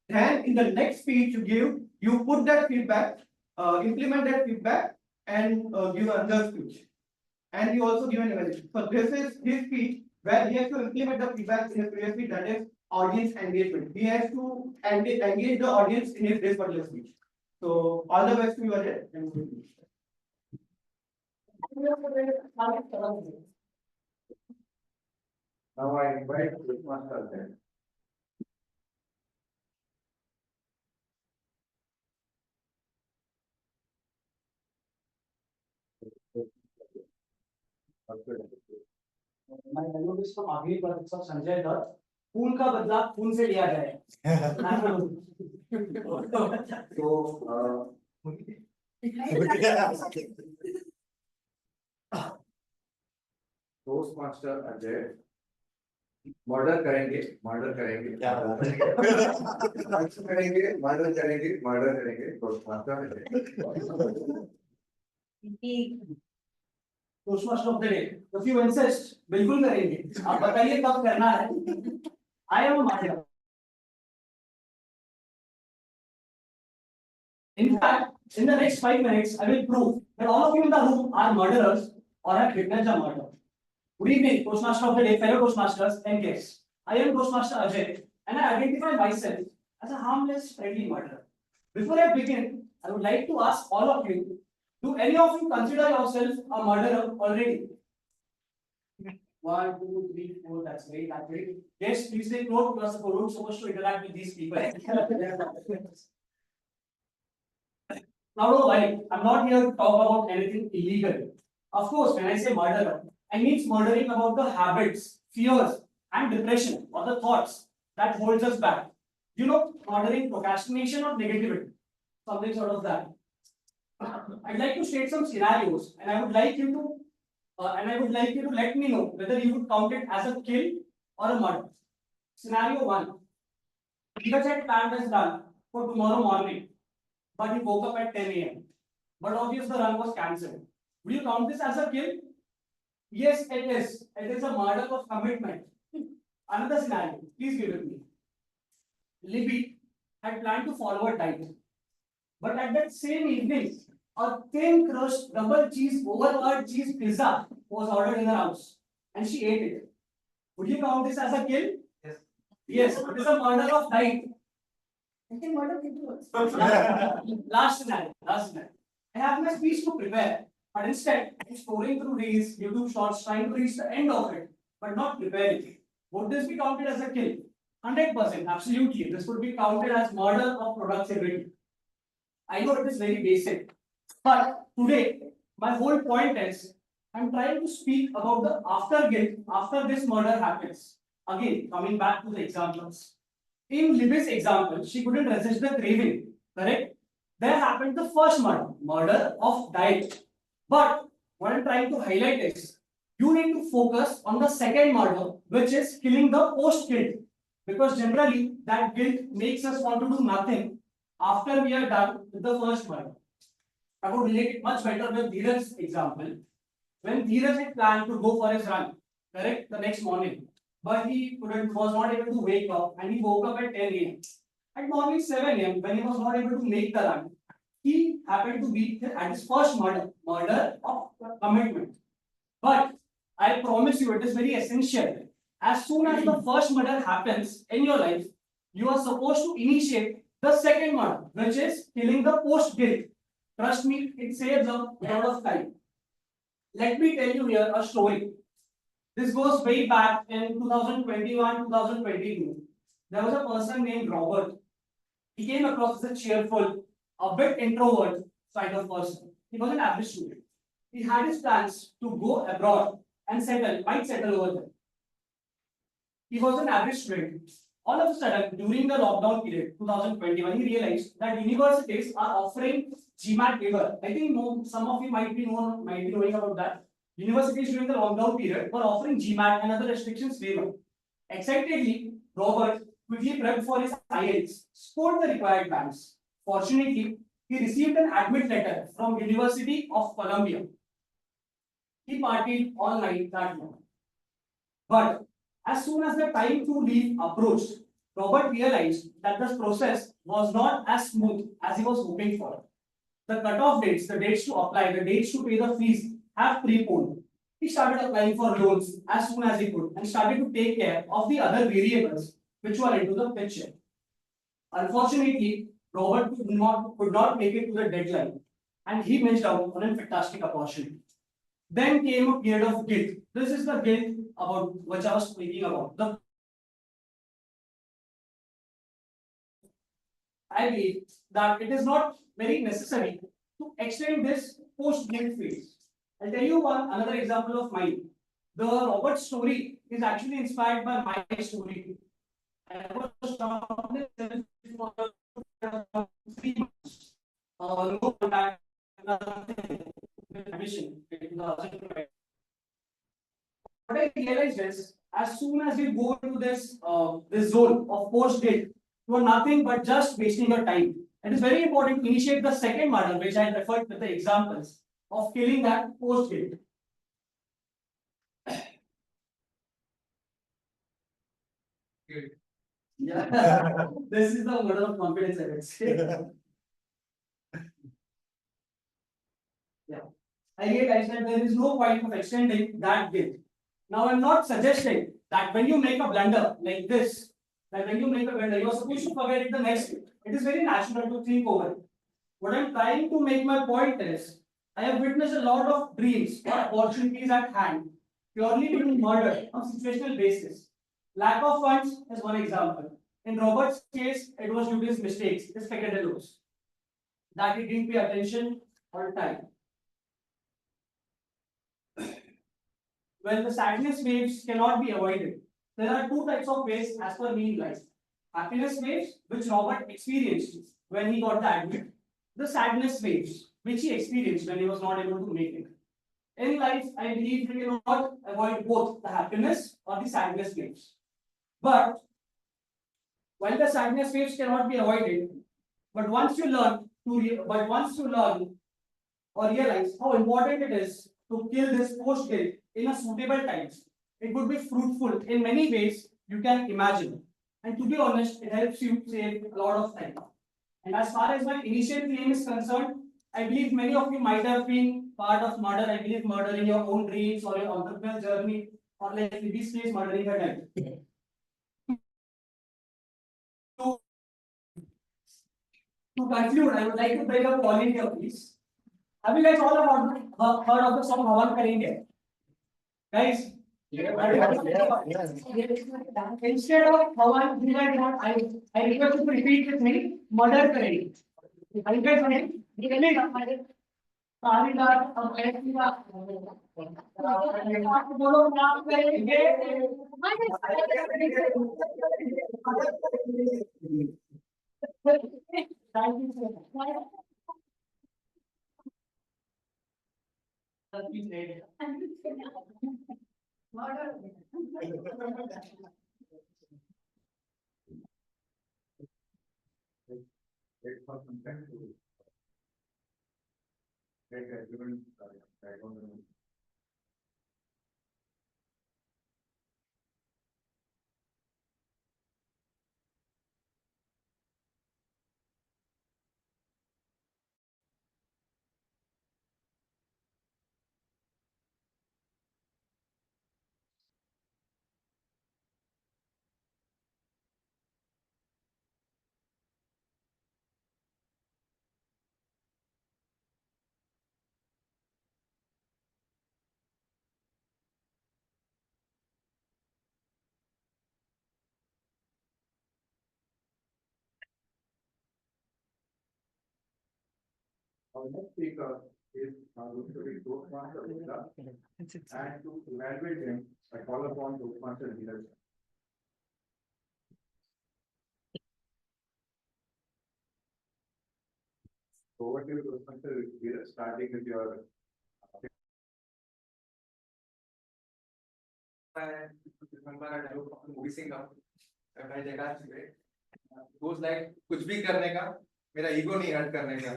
Then in the next speech you put that feedback, implement that feedback, and give another speech. And you also give an evaluation. So this is his speech where he has to implement the feedback in his previously, that is audience engagement. He has to engage the audience in his this particular speech. So all the best to you, Ajay. Now I invite Toastmaster Ajay. My dialogue is from Agni projects of Sanjay Dutt. फूल का बदला खून से लिया जाए. Toastmaster Ajay murder करेंगे क्या बात है? मर्डर करेंगे Toastmaster Ajay. Toastmaster of the day. If you insist, बिल्कुल करेंगे. आप बताइए कब करना है. I am a martyr. In fact, in the next 5 minutes, I will prove that all of you in the room are murderers or have witnessed a murder. Good evening, Toastmaster of the day, fellow Toastmasters and guests. I am Toastmaster Ajay, and I identify myself as a harmless, friendly murderer. Before I begin, I would like to ask all of you, do any of you consider yourself a murderer already? 1, 2, 3, 4, that's great, that's great. Yes, please take note, you are supposed to interact with these people. Now don't worry, I'm not here to talk about anything illegal. Of course, when I say murderer, I mean murdering about the habits, fears, and depression or the thoughts that holds us back. You know, murdering procrastination or negativity, something sort of that. I'd like to state some scenarios, and I would like you to let me know whether you would count it as a kill or a murder. Scenario 1. Neeraj had planned his run for tomorrow morning, but he woke up at 10 a.m. But obviously the run was cancelled. Will you count this as a kill? Yes, it is. It is a murder of commitment. Another scenario, please give it me. Libby had planned to follow a diet, but at that same evening, a thin crust double cheese overload cheese pizza was ordered in her house, and she ate it. Would you count this as a kill? Yes. Yes, it is a murder of diet. I can murder people. Last scenario. I have my speech to prepare, but instead I'm scrolling through reels, YouTube shorts, trying to reach the end of it, but not preparing. Would this be counted as a kill? 100%, absolutely. This would be counted as murder of productivity. I know it is very basic, but today my whole point is I'm trying to speak about the after guilt after this murder happens. Again, coming back to the examples. In Libby's example, she couldn't resist the craving, correct? There happened the first murder of diet. But what I'm trying to highlight is you need to focus on the second murder, which is killing the post guilt. Because generally, that guilt makes us want to do nothing after we are done with the first murder. I would relate it much better with Dheeraj's example. When Dheeraj had planned to go for his run, correct, the next morning, but he was not able to wake up and he woke up at 10 a.m. At morning 7 a.m., when he was not able to make the run, he happened to be at his first murder of commitment. But I promise you, it is very essential. As soon as the first murder happens in your life, you are supposed to initiate the second murder, which is killing the post guilt. Trust me, it saves a lot of time. Let me tell you here a story. This goes way back in 2021, 2022. There was a person named Robert. He came across as a cheerful, a bit introvert kind of person. He was an average student. He had his plans to go abroad and settle over there. He was an average student. All of a sudden, during the lockdown period, 2021, he realized that universities are offering GMAT waiver. I think some of you might be knowing about that. Universities during the lockdown period were offering GMAT and other restrictions waiver. Excitedly, Robert quickly prepped for his IELTS, scored the required bands. Fortunately, he received an admit letter from University of Columbia. He partied all night that night. But as soon as the time to leave approached, Robert realized that the process was not as smooth as he was hoping for. The cutoff dates, the dates to apply, the dates to pay the fees have preponed. He started applying for loans as soon as he could and started to take care of the other variables which were into the picture. Unfortunately, Robert could not make it to the deadline and he missed out on a fantastic opportunity. Then came a period of guilt. This is the guilt about which I was speaking about. I believe that it is not very necessary to extend this post-guilt phase. I'll tell you another example of mine. The Robert story is actually inspired by my story. I was down in for 3 months. No contact, nothing. Admission in 2020. What I realized is, as soon as you go into this zone of post guilt, you are nothing but just wasting your time. It is very important to initiate the second murder, which I referred with the examples of killing that post guilt. Yeah, this is the murder of confidence, I would say. Yeah, I realized that there is no point of extending that guilt. Now, I'm not suggesting that when you make a blunder like this, that when you make a blunder, you are supposed to forget it the next day. It is very natural to think over it. What I'm trying to make my point is, I have witnessed a lot of dreams or opportunities at hand, purely being murdered on situational basis. Lack of funds is one example. In Robert's case, it was due to his mistakes, his peccadillos, that he didn't pay attention on time. Well, the sadness waves cannot be avoided. There are two types of waves as per me in life. Happiness waves, which Robert experienced when he got the admit. The sadness waves, which he experienced when he was not able to make it. In life, I believe we cannot avoid both the happiness or the sadness waves. But while the sadness waves cannot be avoided, but once you learn or realize how important it is to kill this post guilt in a suitable times, it would be fruitful in many ways you can imagine. And to be honest, it helps you save a lot of time. And as far as my initial claim is concerned, I believe many of you might have been part of murder. I believe murder in your own dreams or your entrepreneurial journey, or like in this case, murdering her life. To conclude, I would like to bring up volunteer, please. Have you guys all heard of the song Havan Karenge? Guys? Instead of Havan, you guys want, I request you to repeat with me, murder Karenge. Are you guys ready? Kalidas अब ऐसी बात बोलो नाम करेंगे Thank you so much. Our next speaker is going to be Toastmaster Rohila, and to evaluate him, I call upon Toastmaster leader. Over to you, Toastmaster leader, starting with your. Remember a dialogue of the movie singer, by Jagad Chile. Goes like, कुछ भी करने का, मेरा ego नहीं hurt करने का.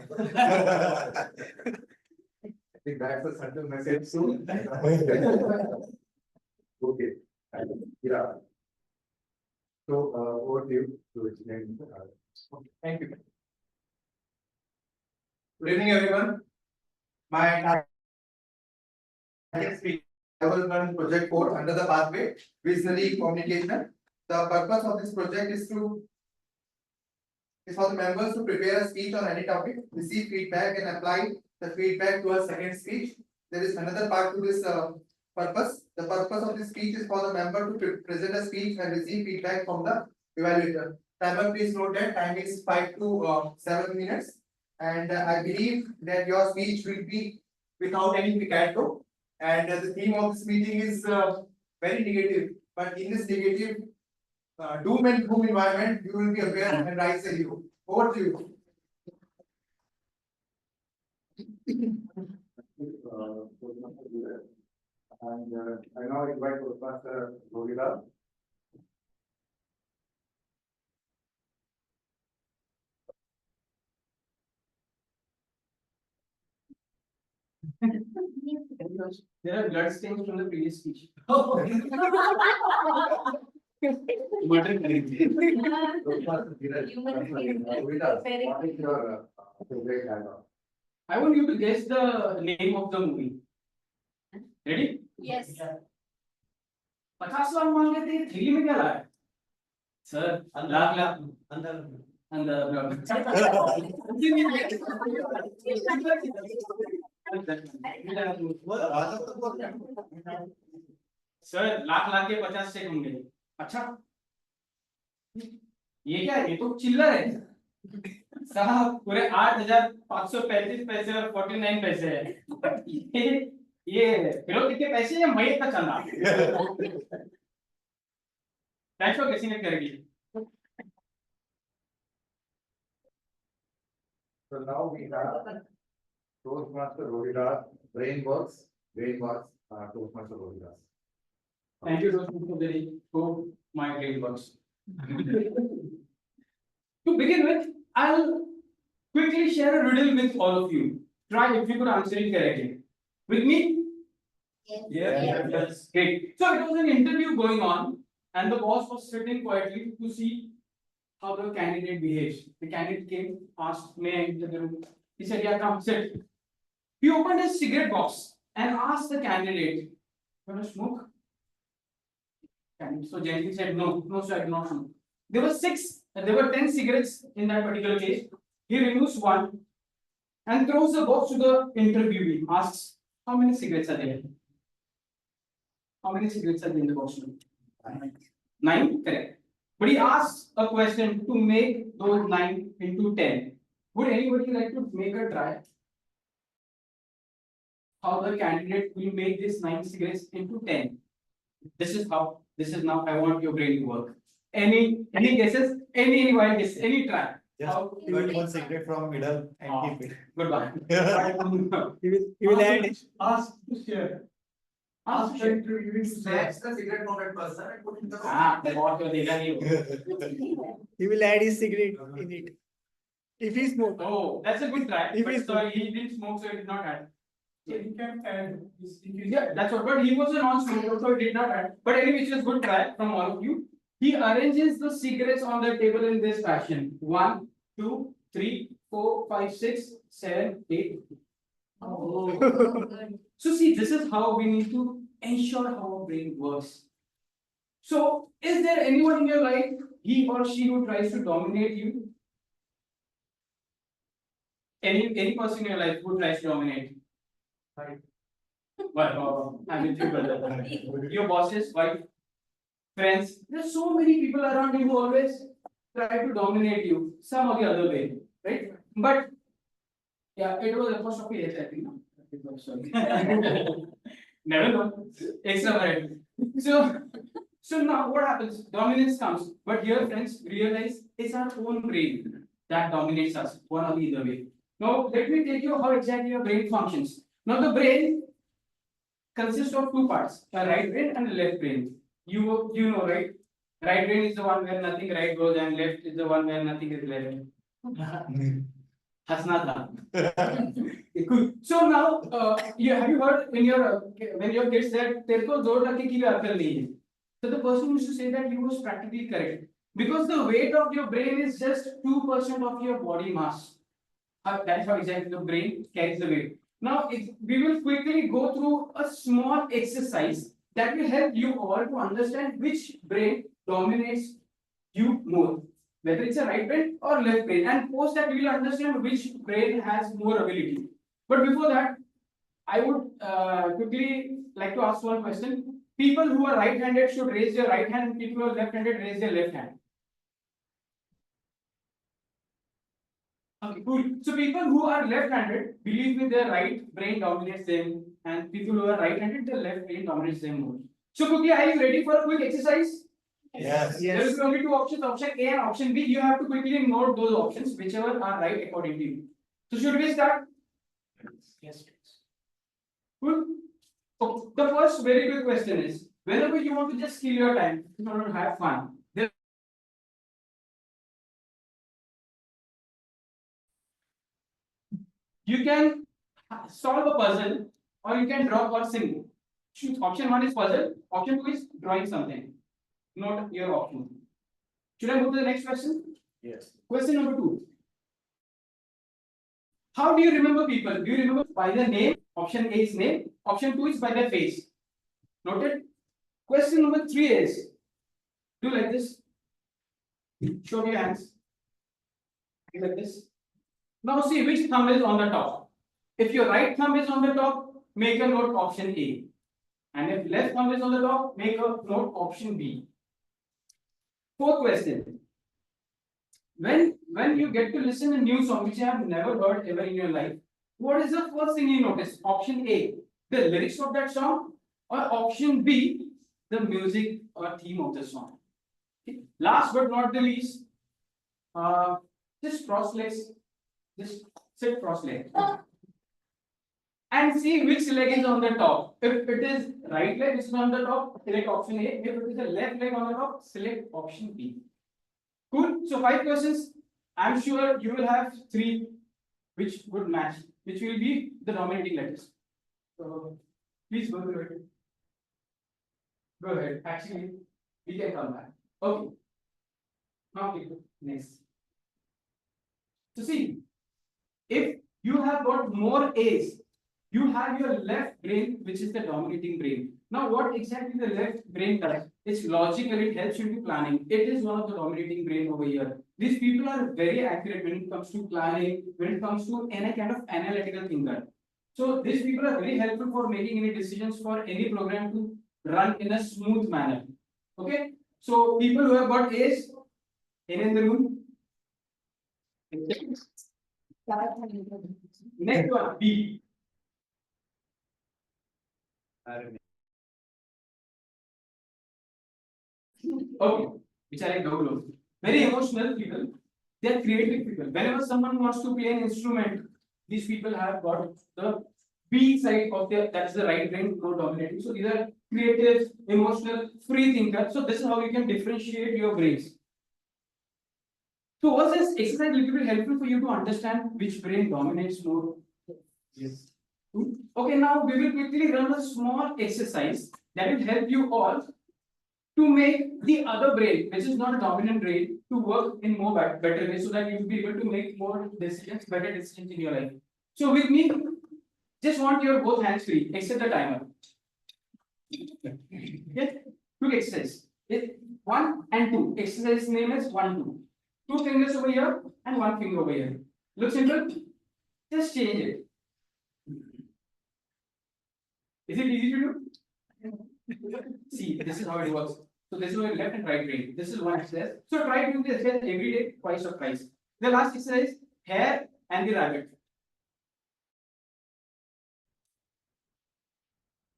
I think that's a subtle message soon. Okay. Yeah. So, over to you to explain. Thank you. Good evening, everyone. My speaker will run project 4 under the pathway visionary communication. The purpose of this project is for the members to prepare a speech on any topic, receive feedback and apply the feedback to a second speech. There is another part to this purpose. The purpose of this speech is for the member to present a speech and receive feedback from the evaluator. Timer, please note that time is 5 to 7 minutes. And I believe that your speech will be without any picado. And the theme of this meeting is very negative. But in this negative doom and gloom environment, you will be aware and rise a hero. Over to you. And I now invite Toastmaster Rohila. There are blood stains from the previous speech. Murder Karenge. Toastmaster Rohila, what is your favorite dialogue? I want you to guess the name of the movie. Ready? Yes. 50 lakh मांग रहे थे, थैली में क्या लाया? Sir, lakh अंदर sir, lakh के 50 check होंगे. अच्छा, ये क्या है? ये तो चिल्लर है साहब. पूरे 8,535 पैसे और 49 पैसे है. ये फिर कितने पैसे? या मई का चंदा? थैंक्स फॉर गेसिंग it correctly. So now we have Toastmaster Rohila, Brainworks, Toastmaster Rohila. Thank you for the for my brain works. To begin with, I'll quickly share a riddle with all of you. Try if you could answer it correctly. With me? Yes. Great. So it was an interview going on, and the boss was sitting quietly to see how the candidate behaves. The candidate came, asked, "May I enter the room?" He said, "Yeah, come, sit." He opened his cigarette box and asked the candidate, "Want to smoke?" Candidate so gently said, "No, no, sir, I do not smoke." There were 10 cigarettes in that particular case. He removes one and throws the box to the interviewee. Asks, how many cigarettes are there? How many cigarettes are there in the box? 9, correct. But he asks a question to make those 9 into 10. Would anybody like to make a try? How the candidate will make this 9 cigarettes into 10? This is how. This is now. I want your brain to work. Any guesses? Any wild guess? Any try? Just How? cut one cigarette from middle and keep it. Goodbye. He will add. Ask to share. Ask to share. Snatch the cigarette from that person and put it in the. बहुत तो देखा नहीं हो. He will add his cigarette in it. If he smoke. Oh, that's a good try. If But he's- sorry, he didn't smoke, so he did not add. He can add. Yeah, that's what. But he was a non-smoker, so he did not add. But anyway, it's a good try from all of you. He arranges the cigarettes on the table in this fashion: 1, 2, 3, 4, 5, 6, 7, 8. So see, this is how we need to ensure how our brain works. So, is there anyone in your life, he or she, who tries to dominate you? Any person in your life who tries to dominate? Right. Well, I'm with you, brother. Your bosses, wife, friends. There's so many people around you who always try to dominate you, some or the other way, right? But yeah, it was apostrophe H, I think. No? Sorry. Never know. Extra. So now what happens? Dominance comes, but here, friends, realize it's our own brain that dominates us, one or the other way. Now, let me tell you how exactly your brain functions. Now, the brain consists of 2 parts: a right brain and a left brain. You know, right? Right brain is the one where nothing right goes, and left is the one where nothing is left. Hasna tha. So now, have you heard when your kids said "तेरे को जोर रखने की भी अक्ल नहीं है"? So the person used to say that he was practically correct, because the weight of your brain is just 2% of your body mass. That's how exactly the brain carries the weight. Now, we will quickly go through a small exercise that will help you all to understand which brain dominates you more, whether it's a right brain or left brain, and post that we will understand which brain has more ability. But before that, I would quickly like to ask one question. People who are right-handed should raise their right hand, and people who are left-handed raise their left hand. Okay, cool. So people who are left-handed, believe me, their right brain dominates them, and people who are right-handed, their left brain dominates them more. So quickly, are you ready for a quick exercise? Yes. There is only 2 options, option A and option B. You have to quickly note those options, whichever are right according to you. So should we start? Yes. Cool. So the first very big question is, whenever you want to just kill your time, you want to have fun, you can solve a puzzle, or you can draw or sing. Option 1 is puzzle, option 2 is drawing something. Note your option. Should I move to the next question? Yes. Question number 2. How do you remember people? Do you remember by the name? Option A is name. Option 2 is by their face. Noted? Question number 3 is, do like this. Show me your hands. Like this. Now see which thumb is on the top. If your right thumb is on the top, make a note option A. And if left thumb is on the top, make a note option B. 4th question. When you get to listen a new song which you have never heard ever in your life, what is the first thing you notice? Option A, the lyrics of that song, or option B, the music or theme of the song. Okay. Last but not the least, just cross legs, just sit cross legs. And see which leg is on the top. If it is right leg which is on the top, select option A. If it is the left leg on the top, select option B. Cool. So 5 questions. I'm sure you will have 3 which would match, which will be the dominating letters. So please go through it. Go ahead. Actually, we can come back. Okay. Okay. Next. So see, if you have got more A's, you have your left brain, which is the dominating brain. Now, what exactly the left brain does? It's logical, it helps you to planning. It is one of the dominating brain over here. These people are very accurate when it comes to planning, when it comes to any kind of analytical thinker. So these people are very helpful for making any decisions for any program to run in a smooth manner. Okay, so people who have got A's, in the room. Next one, B. Okay, which are like double. Very emotional people. They are creative people. Whenever someone wants to play an instrument, these people have got the B side of their, that's the right brain more dominating. So these are creative, emotional, free thinkers. So this is how you can differentiate your brains. So was this exercise little bit helpful for you to understand which brain dominates more? Yes. Okay, now we will quickly run a small exercise that will help you all to make the other brain, which is not a dominant brain, to work in more better way, so that you will be able to make more decisions, better decisions in your life. So with me, just want your both hands free, except the timer. Yes, quick exercise. Yes, 1 and 2. Exercise name is 1, 2. 2 fingers over here and 1 finger over here. Looks simple? Just change it. Is it easy to do? See, this is how it works. So this is your left and right brain. This is one exercise. So try doing this exercise every day, twice or thrice. The last exercise, hair and the rabbit.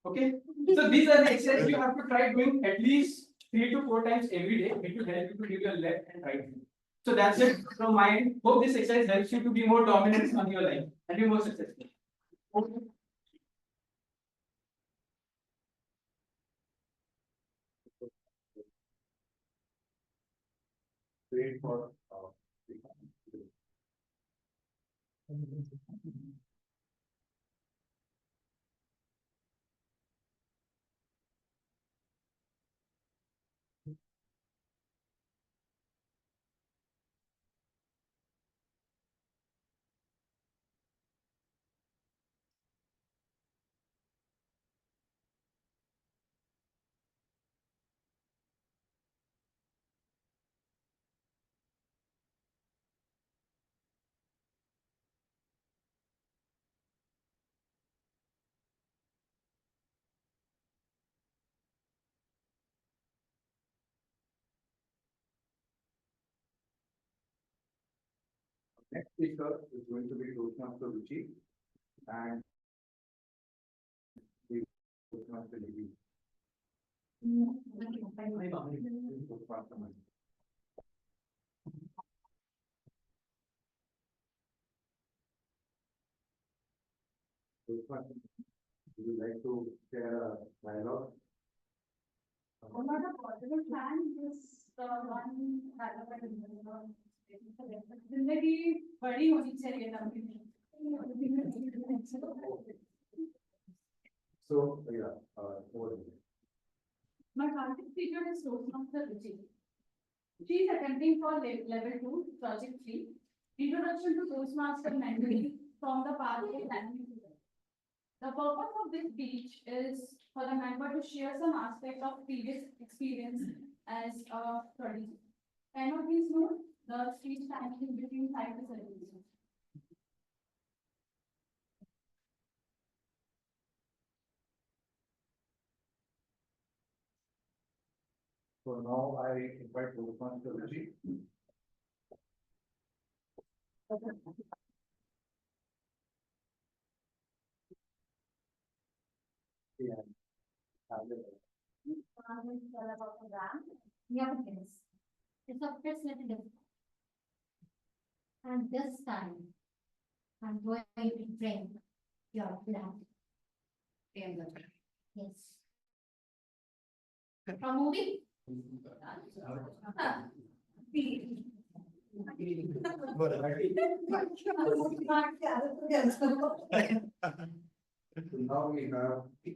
Okay. So these are the exercises you have to try doing at least 3 to 4 times every day. It will help you to give your left and right hand. So that's it from my end. Hope this exercise helps you to be more dominant on your life and be more successful. Great for next speaker is going to be Toastmaster Ruchi and the Toastmaster Navi. Toastmaster Navi. Toastmaster, would you like to share a dialogue? Not a positive plan, just one जिंदगी बड़ी होनी चाहिए तभी So, yeah, over here. My target speaker is Toastmaster Ruchi. She is attempting for level 2, project 3, introduction to Toastmaster mentoring from the pathway planning. The purpose of this speech is for the member to share some aspect of previous experience as a producer. Can you please note the speech time is between 5 to 7 minutes. So now I invite Toastmaster Ruchi. Yeah. It's a first little different. And this time, I'm going to drink your blood. Yes. From movie? So now we have the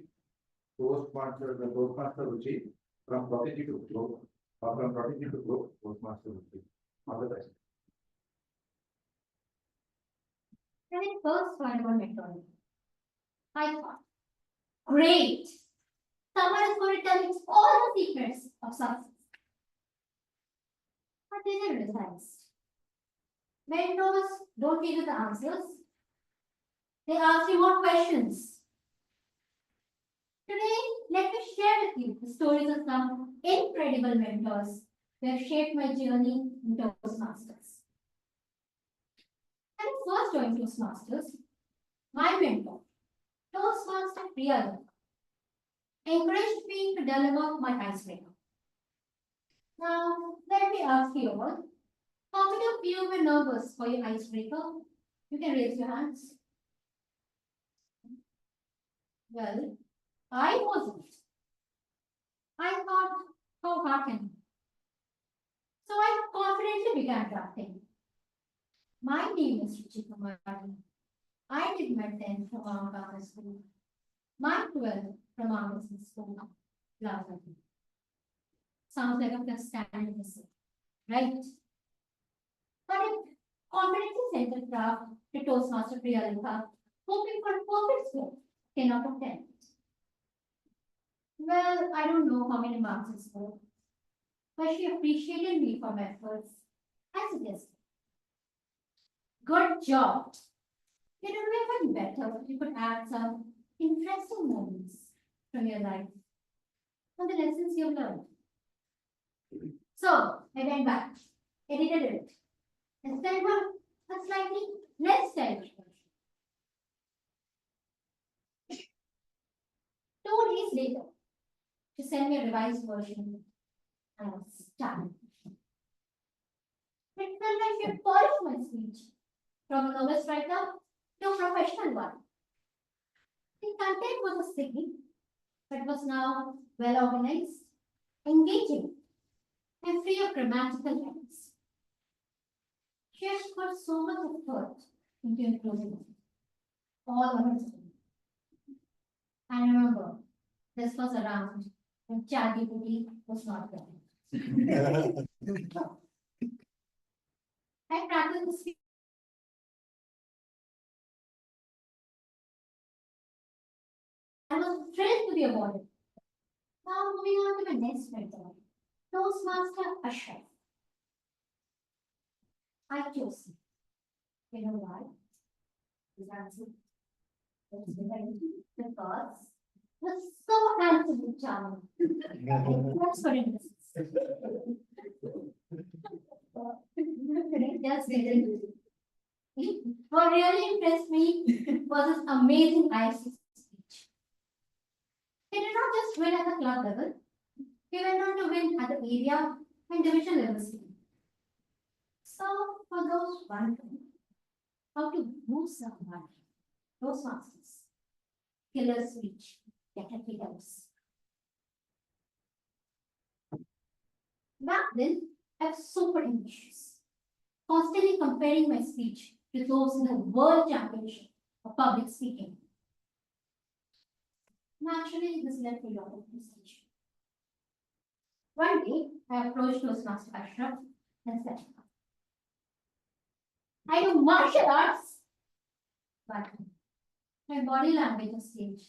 Toastmaster Ruchi from Prodigy to Globe, or from Prodigy to Globe, Toastmaster Ruchi. All the best. When I first learned about McDonald's, I thought, great! Someone is going to tell me all the secrets of success. But then I realized Mentors don't give you the answers. They ask you more questions. Today, let me share with you the stories of some incredible mentors who have shaped my journey in Toastmasters. When I first joined Toastmasters, my mentor, Toastmaster Priya, encouraged me to deliver my icebreaker. Now, let me ask you all, how many of you were nervous for your icebreaker? You can raise your hands. Well, I wasn't. I thought, how hard can it be? So I confidently began drafting. My name is Ruchika Kumari. I did my 10th from Amagata School. My 12th from Amazon School. Plaza. Sounds like a plus standard message, right? But I confidently sent a draft to Toastmaster Priyalika, hoping for a perfect score, 10 out of 10. Well, I don't know how many marks it scored, but she appreciated me for my efforts. I suggested, good job. It would have been better if you could add some interesting moments from your life, from the lessons you've learned. So I went back, edited it, and sent her a slightly less stylish version. 2 days later, she sent me a revised version, and I was stunned. It felt like she had polished my speech from a novice writer to a professional one. The content was sticky, but was now well organized, engaging, and free of grammatical errors. She has put so much effort into improving it, all on her own. And remember, this was around when ChatGPT was not there. I practiced the speech. I was thrilled to be awarded. Now moving on to my next mentor, Toastmaster Ashraf. I chose him. You know why? His answer was because he was so handsome and charming. That's for instance. Just kidding. What really impressed me was his amazing IC speech. He did not just win at the club level, he went on to win at the area and division level too. So, for those wondering how to move someone, those masters, killer speech, definitely helps. Back then, I was super ambitious, constantly comparing my speech to those in the World Championship of Public Speaking. Naturally, this led to a lot of frustration. One day, I approached Toastmaster Ashraf and said, I do martial arts, but my body language on stage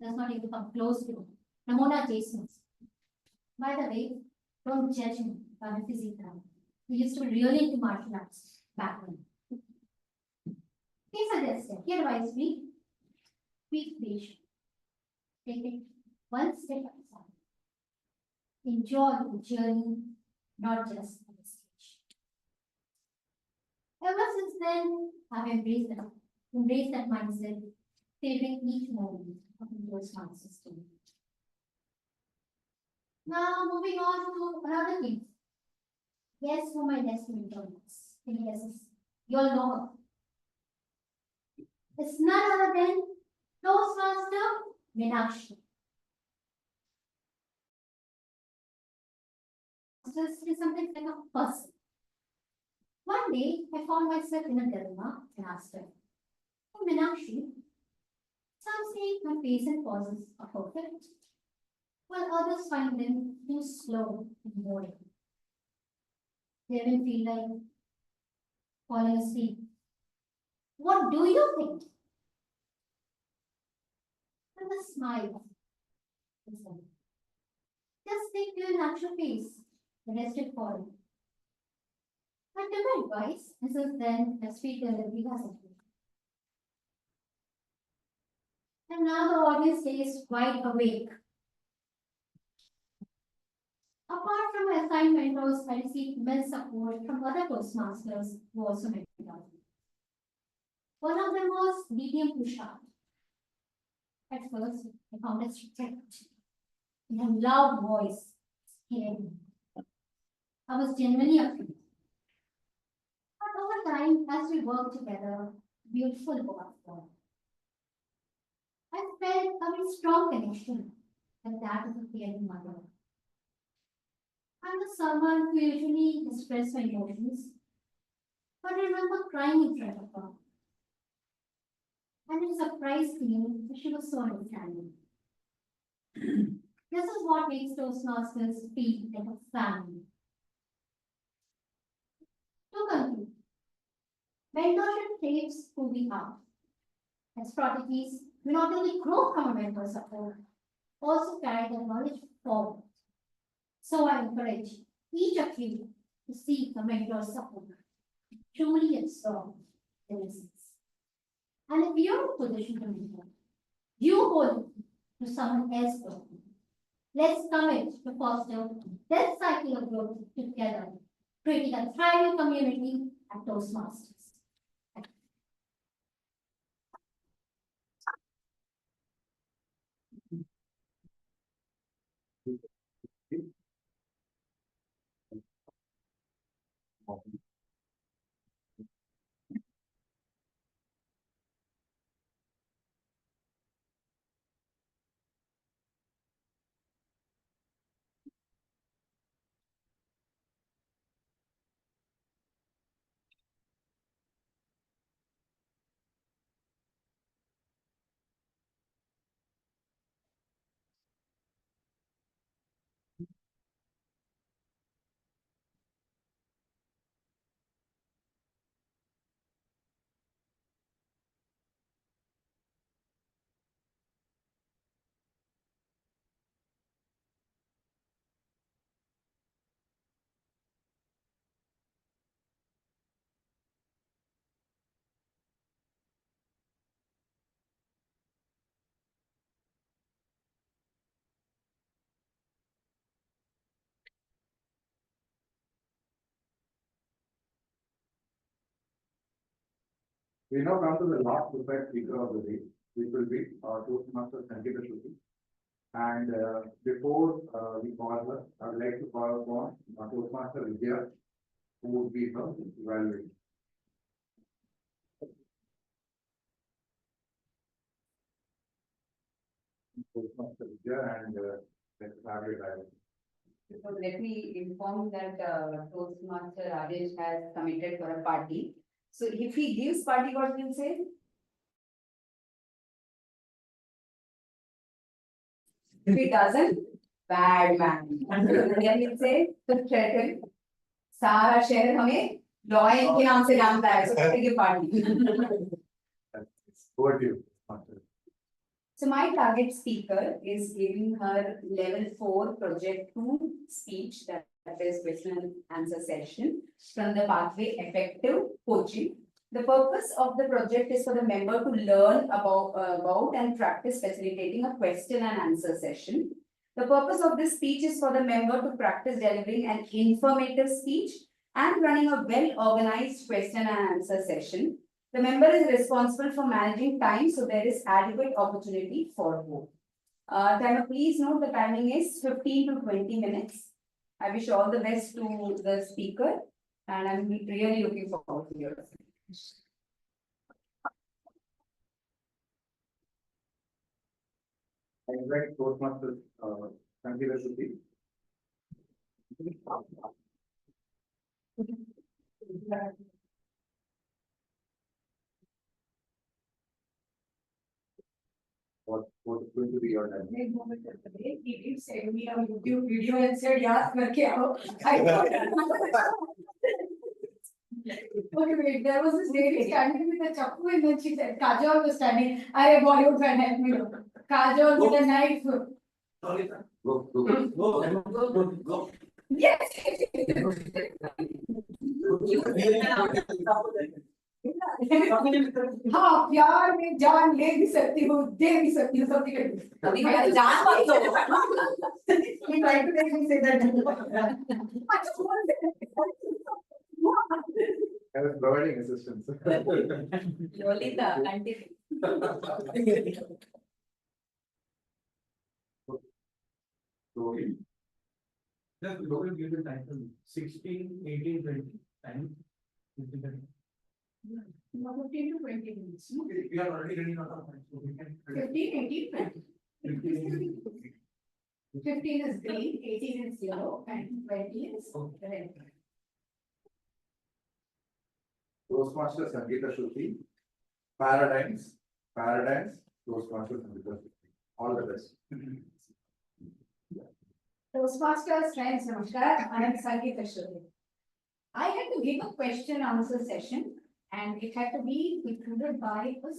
does not even come close to Ramona Jason's. By the way, don't judge me by my physique now. He used to be really into martial arts back then. He suggested, he advised me, be patient. Take it one step at a time. Enjoy the journey, not just on the stage. Ever since then, I've embraced that mindset, savoring each moment of the Toastmasters system. Now, moving on to another thing. Guess who my next mentor is? Any guesses? You all know her. It's none other than Toastmaster Meenakshi. This is something like a person. One day, I found myself in a dilemma and asked her, "Oh, Meenakshi, some say my pace and pauses are perfect, while others find them too slow and boring. They even feel like falling asleep. What do you think?" And a smile. Just stick to your natural pace. The rest will follow. I took advice, and since then, the street delivery has improved. And now the audience stays wide awake. Apart from my assigned mentors, I received immense support from other Toastmasters who also mentored me. One of them was DTM Pusha. At first, I found it strict. He had a loud voice, scared me. I was genuinely afraid. But over time, as we worked together, beautiful bond formed. I felt a very strong connection, like that of a caring mother. I'm not someone who usually expresses my emotions, but I remember crying in front of her. And it surprised me that she was so understanding. This is what makes Toastmasters feel like a family. To conclude, mentorship shapes who we are. As prodigies, we not only grow from a mentor support, also carry the knowledge forward. So I encourage each of you to seek a mentor support, truly absorb the lessons. And if you're in a position to mentor, you hold it to someone else. Let's commit to foster this cycle of growth together, creating a thriving community at Toastmasters. We now come to the last prepared speaker of the day, which will be our Toastmaster Sangeeta Shruti. And before we call her, I would like to call upon our Toastmaster Vidya, who would be her evaluator. Toastmaster Vidya, and let's have your evaluation. So let me inform that Toastmaster Rajesh has committed for a party. So if he gives party, what will say? If he doesn't, bad man. Then he'll say, to threaten. सारा शहर हमें loyal के नाम से जानता है, so give party. Over to you, Toastmaster. So my target speaker is giving her level 4 project 2 speech, that is question and answer session from the pathway effective coaching. The purpose of the project is for the member to learn about and practice facilitating a question and answer session. The purpose of this speech is for the member to practice delivering an informative speech and running a well-organized question and answer session. The member is responsible for managing time, so there is adequate opportunity for both. Please note the timing is 15 to 20 minutes. I wish all the best to the speaker, and I'm really looking forward to your presentation. I invite Toastmaster Sangeeta Shruti. What's going to be your time? He did send me a YouTube video and said, "Yaad karke aao." I thought- Okay, wait, there was this lady standing with a chaku and then she said, Kajol was standing. Arey Bollywood fan, help me look. Kajol with a knife. Go. Yes. हाँ प्यार में जान ले भी सकती हूँ दे भी सकती हूँ सबकी अभी मैं जान मत दो he tried to make me say that I was providing assistance. Lolita continue. So, just local give the title 16, 18, 20 time. 15 to 20 minutes. No? We are already running out of time, so we can. 15, 18, 20. 15 is green, 18 is yellow, and 20 is red. Toastmasters Sangeeta Shruti, Paradigms, Toastmasters Sangeeta Shruti. All the best. Toastmasters friends, namaskar. I am Sangeeta Shruti. I had to give a question answer session, and it had to be concluded by a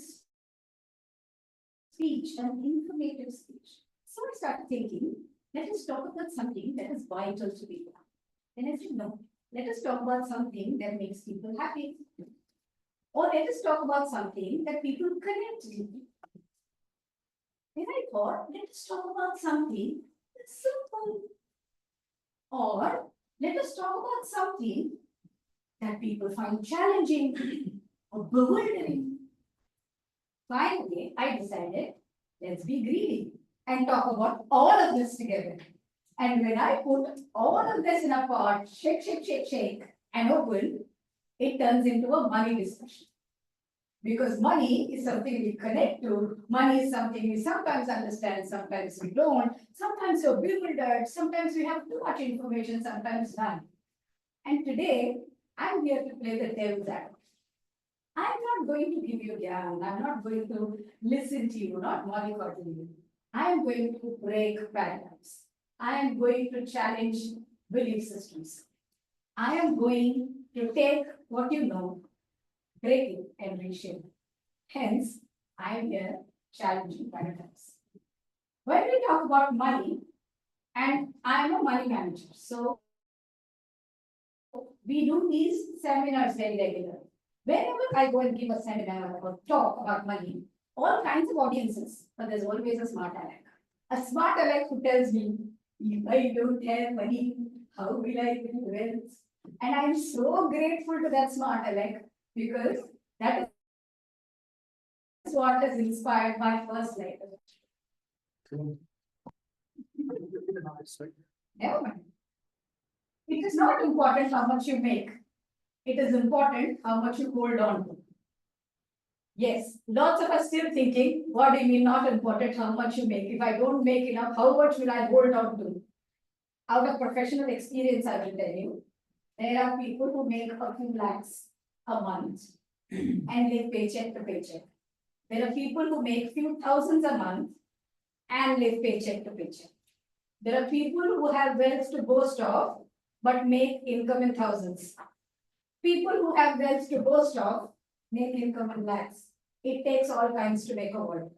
speech, an informative speech. So I started thinking, let us talk about something that is vital to people. And I said, no, let us talk about something that makes people happy. Or let us talk about something that people connect with. Then I thought, let us talk about something that's simple. Or let us talk about something that people find challenging or bewildering. Finally, I decided, let's be greedy and talk about all of this together. And when I put all of this in a pot, shake, and open, it turns into a money discussion. Because money is something we connect to, money is something we sometimes understand, sometimes we don't, sometimes we're bewildered, sometimes we have too much information, sometimes none. And today, I'm here to play the devil's advocate. I'm not going to give you gyan, I'm not going to listen to you, not mollycoddle you. I am going to break paradigms. I am going to challenge belief systems. I am going to take what you know, break it and reshape it. Hence, I am here challenging paradigms. When we talk about money, and I am a money manager, so we do these seminars very regularly. Whenever I go and give a seminar or talk about money, all kinds of audiences, but there's always a smart aleck. A smart aleck who tells me, if I don't have money, how will I build wealth? And I'm so grateful to that smart aleck because that is what has inspired my first letter. Never mind. It is not important how much you make. It is important how much you hold on to. Yes, lots of us still thinking, what do you mean not important how much you make? If I don't make enough, how much will I hold on to? Out of professional experience, I will tell you, there are people who make a few lakhs a month and live paycheck to paycheck. There are people who make few thousands a month and live paycheck to paycheck. There are people who have wealth to boast of, but make income in thousands. People who have wealth to boast of, make income in lakhs. It takes all kinds to make a world.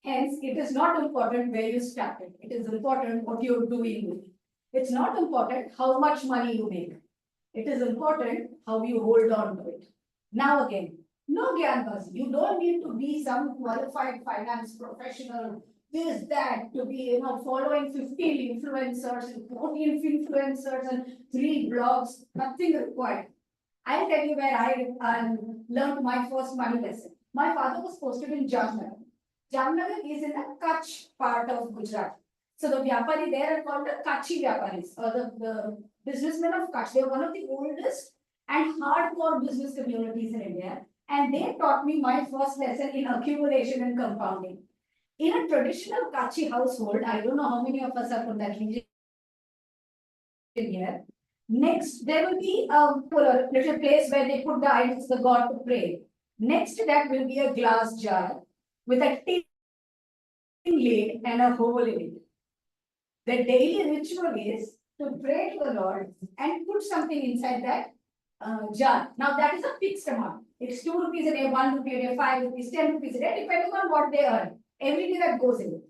Hence, it is not important where you started. It is important what you're doing with it. It's not important how much money you make. It is important how you hold on to it. Now again, no gyanbazi. You don't need to be some qualified finance professional, this, that, to be, following 15 influencers and 14 influencers and 3 blogs, nothing required. I'll tell you where I learned my first money lesson. My father was posted in Jamnagar. Jamnagar is in the Kutch part of Gujarat. So the Vyapari there are called the Kutchi Vyaparis, or the businessmen of Kutch. They are one of the oldest and hardcore business communities in India. And they taught me my first lesson in accumulation and compounding. In a traditional Kutchi household, I don't know how many of us are from that region here. Next, there will be a little place where they put the idols, the god to pray. Next to that will be a glass jar with a tin lid and a hole in it. The daily ritual is to pray to the Lord and put something inside that jar. Now that is a fixed amount. It's 2 rupees a day, 1 rupee a day, 5 rupees, 10 rupees a day, depending on what they earn. Every day that goes in.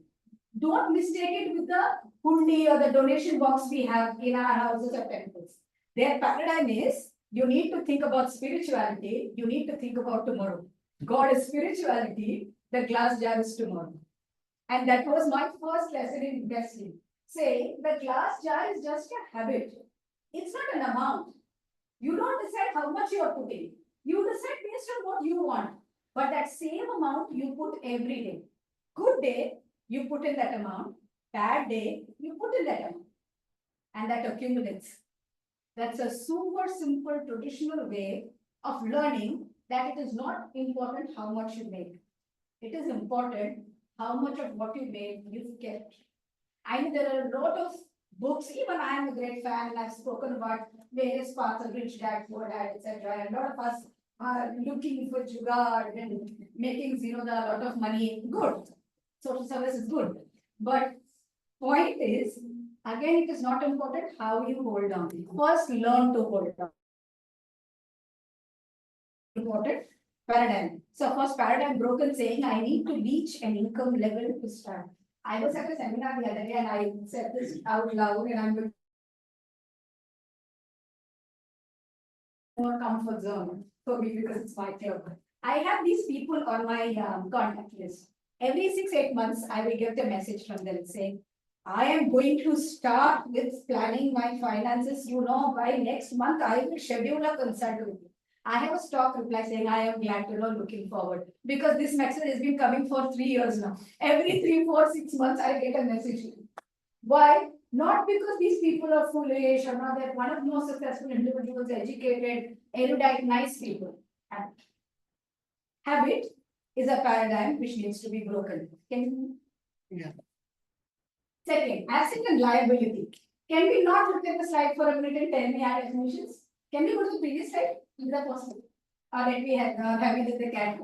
Don't mistake it with the hundi or the donation box we have in our houses or temples. Their paradigm is You need to think about spirituality, you need to think about tomorrow. God is spirituality, the glass jar is tomorrow. And that was my first lesson in investing. Say, the glass jar is just a habit. It's not an amount. You don't decide how much you are putting. You decide based on what you want. But that same amount you put every day. Good day, you put in that amount. Bad day, you put in that amount. And that accumulates. That's a super simple traditional way of learning that it is not important how much you make. It is important how much of what you made you've kept. I know there are a lot of books, even I am a great fan and I've spoken about various parts of Rich Dad, Poor Dad, etc. And a lot of us are looking for jugaad and making a lot of money. Good. Social service is good. But point is, again, it is not important how you hold on. First, learn to hold on. Important paradigm. So first paradigm broken saying, I need to reach an income level to start. I was at a seminar the other day and I said this out loud and I'm going more comfort zone for me because it's my club. I have these people on my contact list. Every 6-8 months, I will get a message from them saying, I am going to start with planning my finances. By next month, I will schedule a consult with you. I have a stock reply saying, I am glad to know, looking forward. Because this message has been coming for 3 years now. Every 3, 4, 6 months, I get a message. Why? Not because these people are foolish or not, that one of the most successful individuals, educated, erudite, nice people. Habit is a paradigm which needs to be broken. Second, asset and liability. Can we not look at the slide for a minute and tell me our definitions? Can we go to the previous slide? Is that possible? Or let me have it with the cat.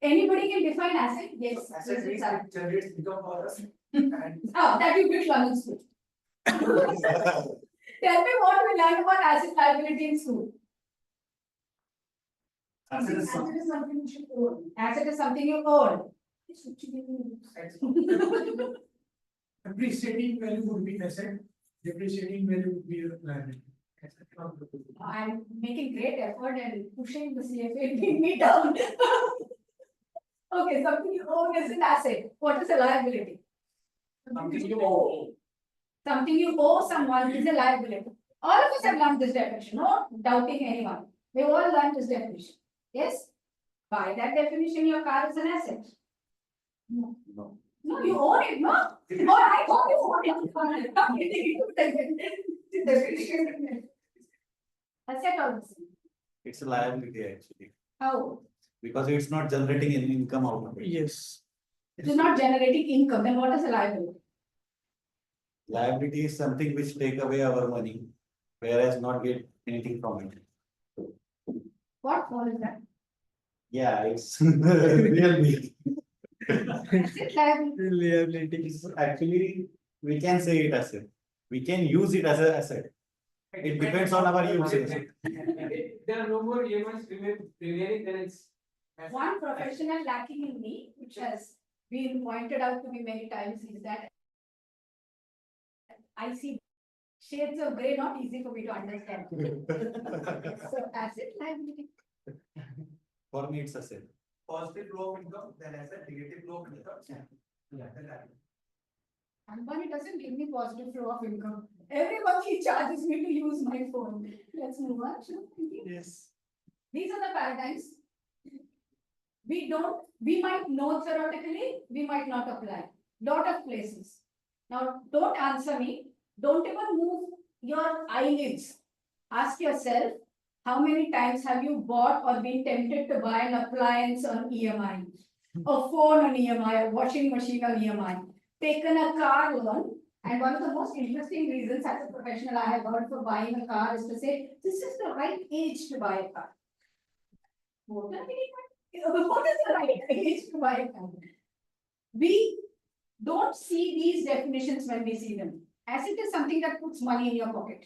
Anybody can define asset? Yes. Generates income for us. That you built London school. Tell me what we learned about asset liability in school. Asset is something you should own. Asset is something you own. Appreciating value would be asset, depreciating value would be liability. I'm making great effort and pushing the CFA pin me down. Okay, something you own is an asset. What is a liability? Something you owe. Something you owe someone is a liability. All of us have learned this definition, no doubting anyone. We've all learned this definition. Yes? By that definition, your car is an asset. No, you own it, no? Oh, I thought you own it. Asset also. It's a liability actually, How? because it's not generating any income out of it. Yes. It is not generating income, then what is a liability? Liability is something which take away our money, whereas not get anything from it. What for is that? Yeah, it's real big. Asset liability. Liability. It's actually, we can say it as a, we can use it as an asset. It depends on our usage. There are no more EMIs remaining, then it's. One professional lacking in me, which has been pointed out to me many times, is that I see shades of grey, not easy for me to understand. So asset liability. For me, it's asset. Positive flow of income, then asset, negative flow of income. And money doesn't give me positive flow of income. Every month he charges me to use my phone. Let's move on. Yes. These are the paradigms. We might know theoretically, we might not apply. Lot of places. Now, don't answer me. Don't even move your eyelids. Ask yourself, how many times have you bought or been tempted to buy an appliance on EMI? A phone on EMI, a washing machine on EMI? Taken a car loan, and one of the most interesting reasons as a professional I have heard for buying a car is to say, this is the right age to buy a car. What is the right age to buy a car? We don't see these definitions when we see them. Asset is something that puts money in your pocket.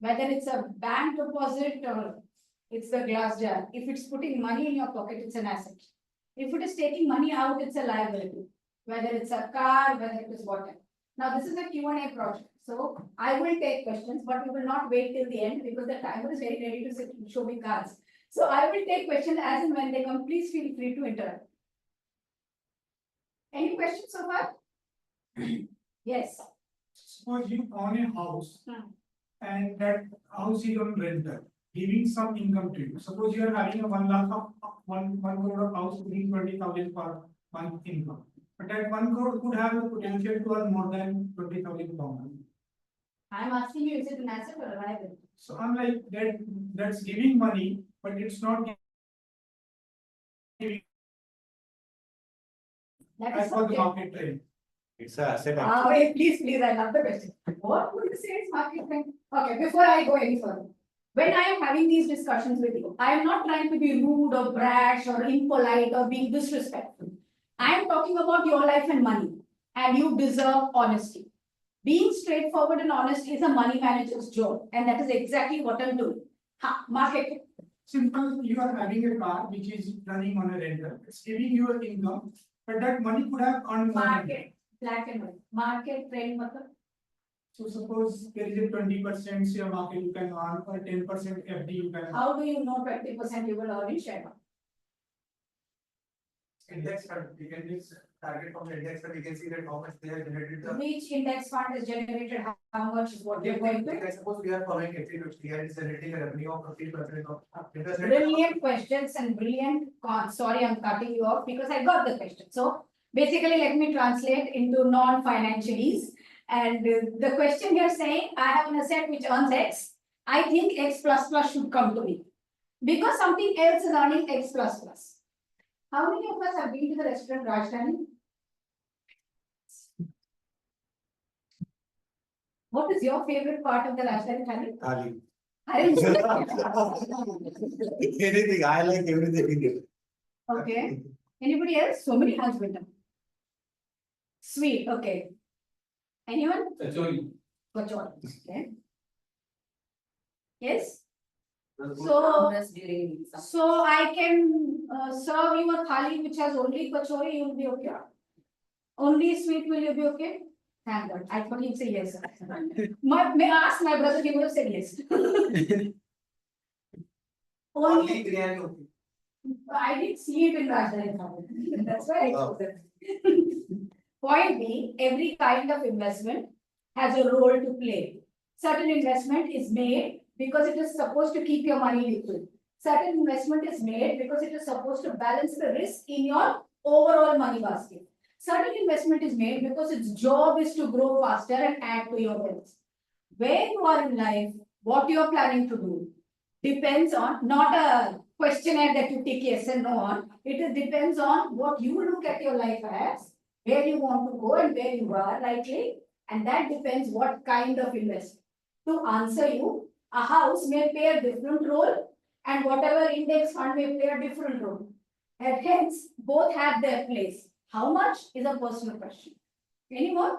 Whether it's a bank deposit or it's the glass jar. If it's putting money in your pocket, it's an asset. If it is taking money out, it's a liability. Whether it's a car, whether it is whatever. Now, this is a Q&A project, so I will take questions, but we will not wait till the end because the timer is very ready to show me cards. So I will take questions as and when they come. Please feel free to interrupt. Any questions so far? Yes. Suppose you own a house Hmm. and that house is on rental, giving some income to you. Suppose you are having a 1 lakh of one crore of house giving 20,000 per month income. But that 1 crore could have the potential to earn more than 20,000 per month. I'm asking you, is it an asset or a liability? So I'm like, that's giving money, but it's not giving That as is per the subject. market trend. It's a asset. Wait, please, I love the question. What would you say is market trend? Okay, before I go any further. When I am having these discussions with you, I am not trying to be rude or brash or impolite or being disrespectful. I am talking about your life and money, and you deserve honesty. Being straightforward and honest is a money manager's job, and that is exactly what I'm doing. Market. Simple, you are having a car which is running on a rental, it's giving you an income, but that money could have earned more. Market, black and white. Market trend, matlab. So suppose there is a 20% share market you can earn or 10% FD you can earn. How do you know 20% you will earn in share market? Index fund, we can use target from the index fund, we can see that how much they have generated the. Which index fund is generated, how much is what they're going to? I suppose we are following HDFC and it's generating a revenue of 15% of interest rate. Brilliant questions and brilliant sorry, I'm cutting you off because I got the question. So basically, let me translate into non-financialese. And the question here saying, I have an asset which earns X. I think X plus plus should come to me. Because something else is earning X plus plus. How many of us have been to the restaurant Rajdhani? What is your favorite part of the Rajdhani Thali? Anything, I like everything in it. Okay. Anybody else? So many hands went up. Sweet, okay. Anyone? Kachori. Kachori, okay. Yes? During So I can serve you a thali which has only kachori, you will be okay? Only sweet, will you be okay? Thank God, I thought you'd say yes. May I ask my brother, he would have said yes. Only biryani okay. I didn't see it in Rajdhani. That's why I chose it. Point being, every kind of investment has a role to play. Certain investment is made because it is supposed to keep your money liquid. Certain investment is made because it is supposed to balance the risk in your overall money basket. Certain investment is made because its job is to grow faster and add to your wealth. Where you are in life, what you are planning to do, depends on not a questionnaire that you take yes and no on. It depends on what you look at your life as, where you want to go and where you are rightly, and that depends what kind of investment. To answer you, a house may play a different role and whatever index fund may play a different role. And hence, both have their place. How much is a personal question. Anyone?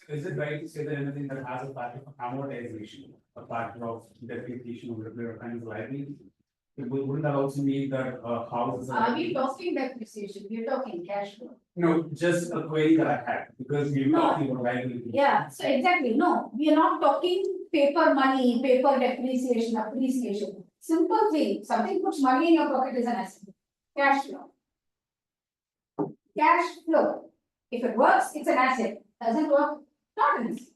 Is it right to say that anything that has a factor of amortization, a factor of depreciation over a period of time is liability? Wouldn't that also mean that house is Are we talking depreciation? We're talking cash flow. No, just a query that I had, because we're No. talking about liability. Yeah, so exactly, no, we are not talking paper money, paper depreciation, appreciation. Simple thing, something puts money in your pocket is an asset. Cash flow. Cash flow. If it works, it's an asset. Doesn't work, not an asset.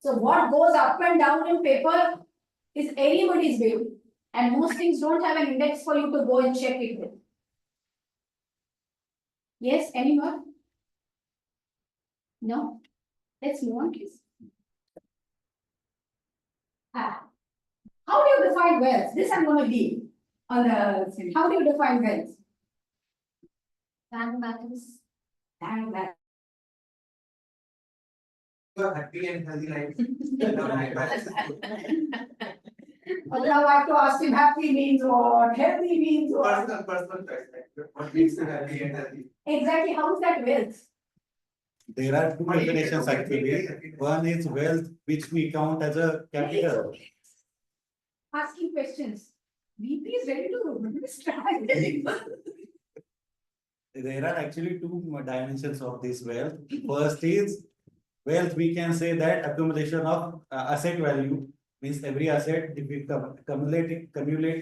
So what goes up and down in paper is anybody's view. And most things don't have an index for you to go and check it with. Yes, anyone? No? Let's move on, please. How do you define wealth? This I'm going to leave on the, how do you define wealth? Bank balance. Bank balance. You are happy and healthy life. But now I have to ask him happy means what, healthy means what? Personal choice, like, what makes you happy and healthy? Exactly, how is that wealth? There are two definitions actually. One is wealth, which we count as a capital. Asking questions. VP is ready to start. There are actually two dimensions of this wealth. First is Wealth, we can say that accumulation of asset value means every asset, if we accumulate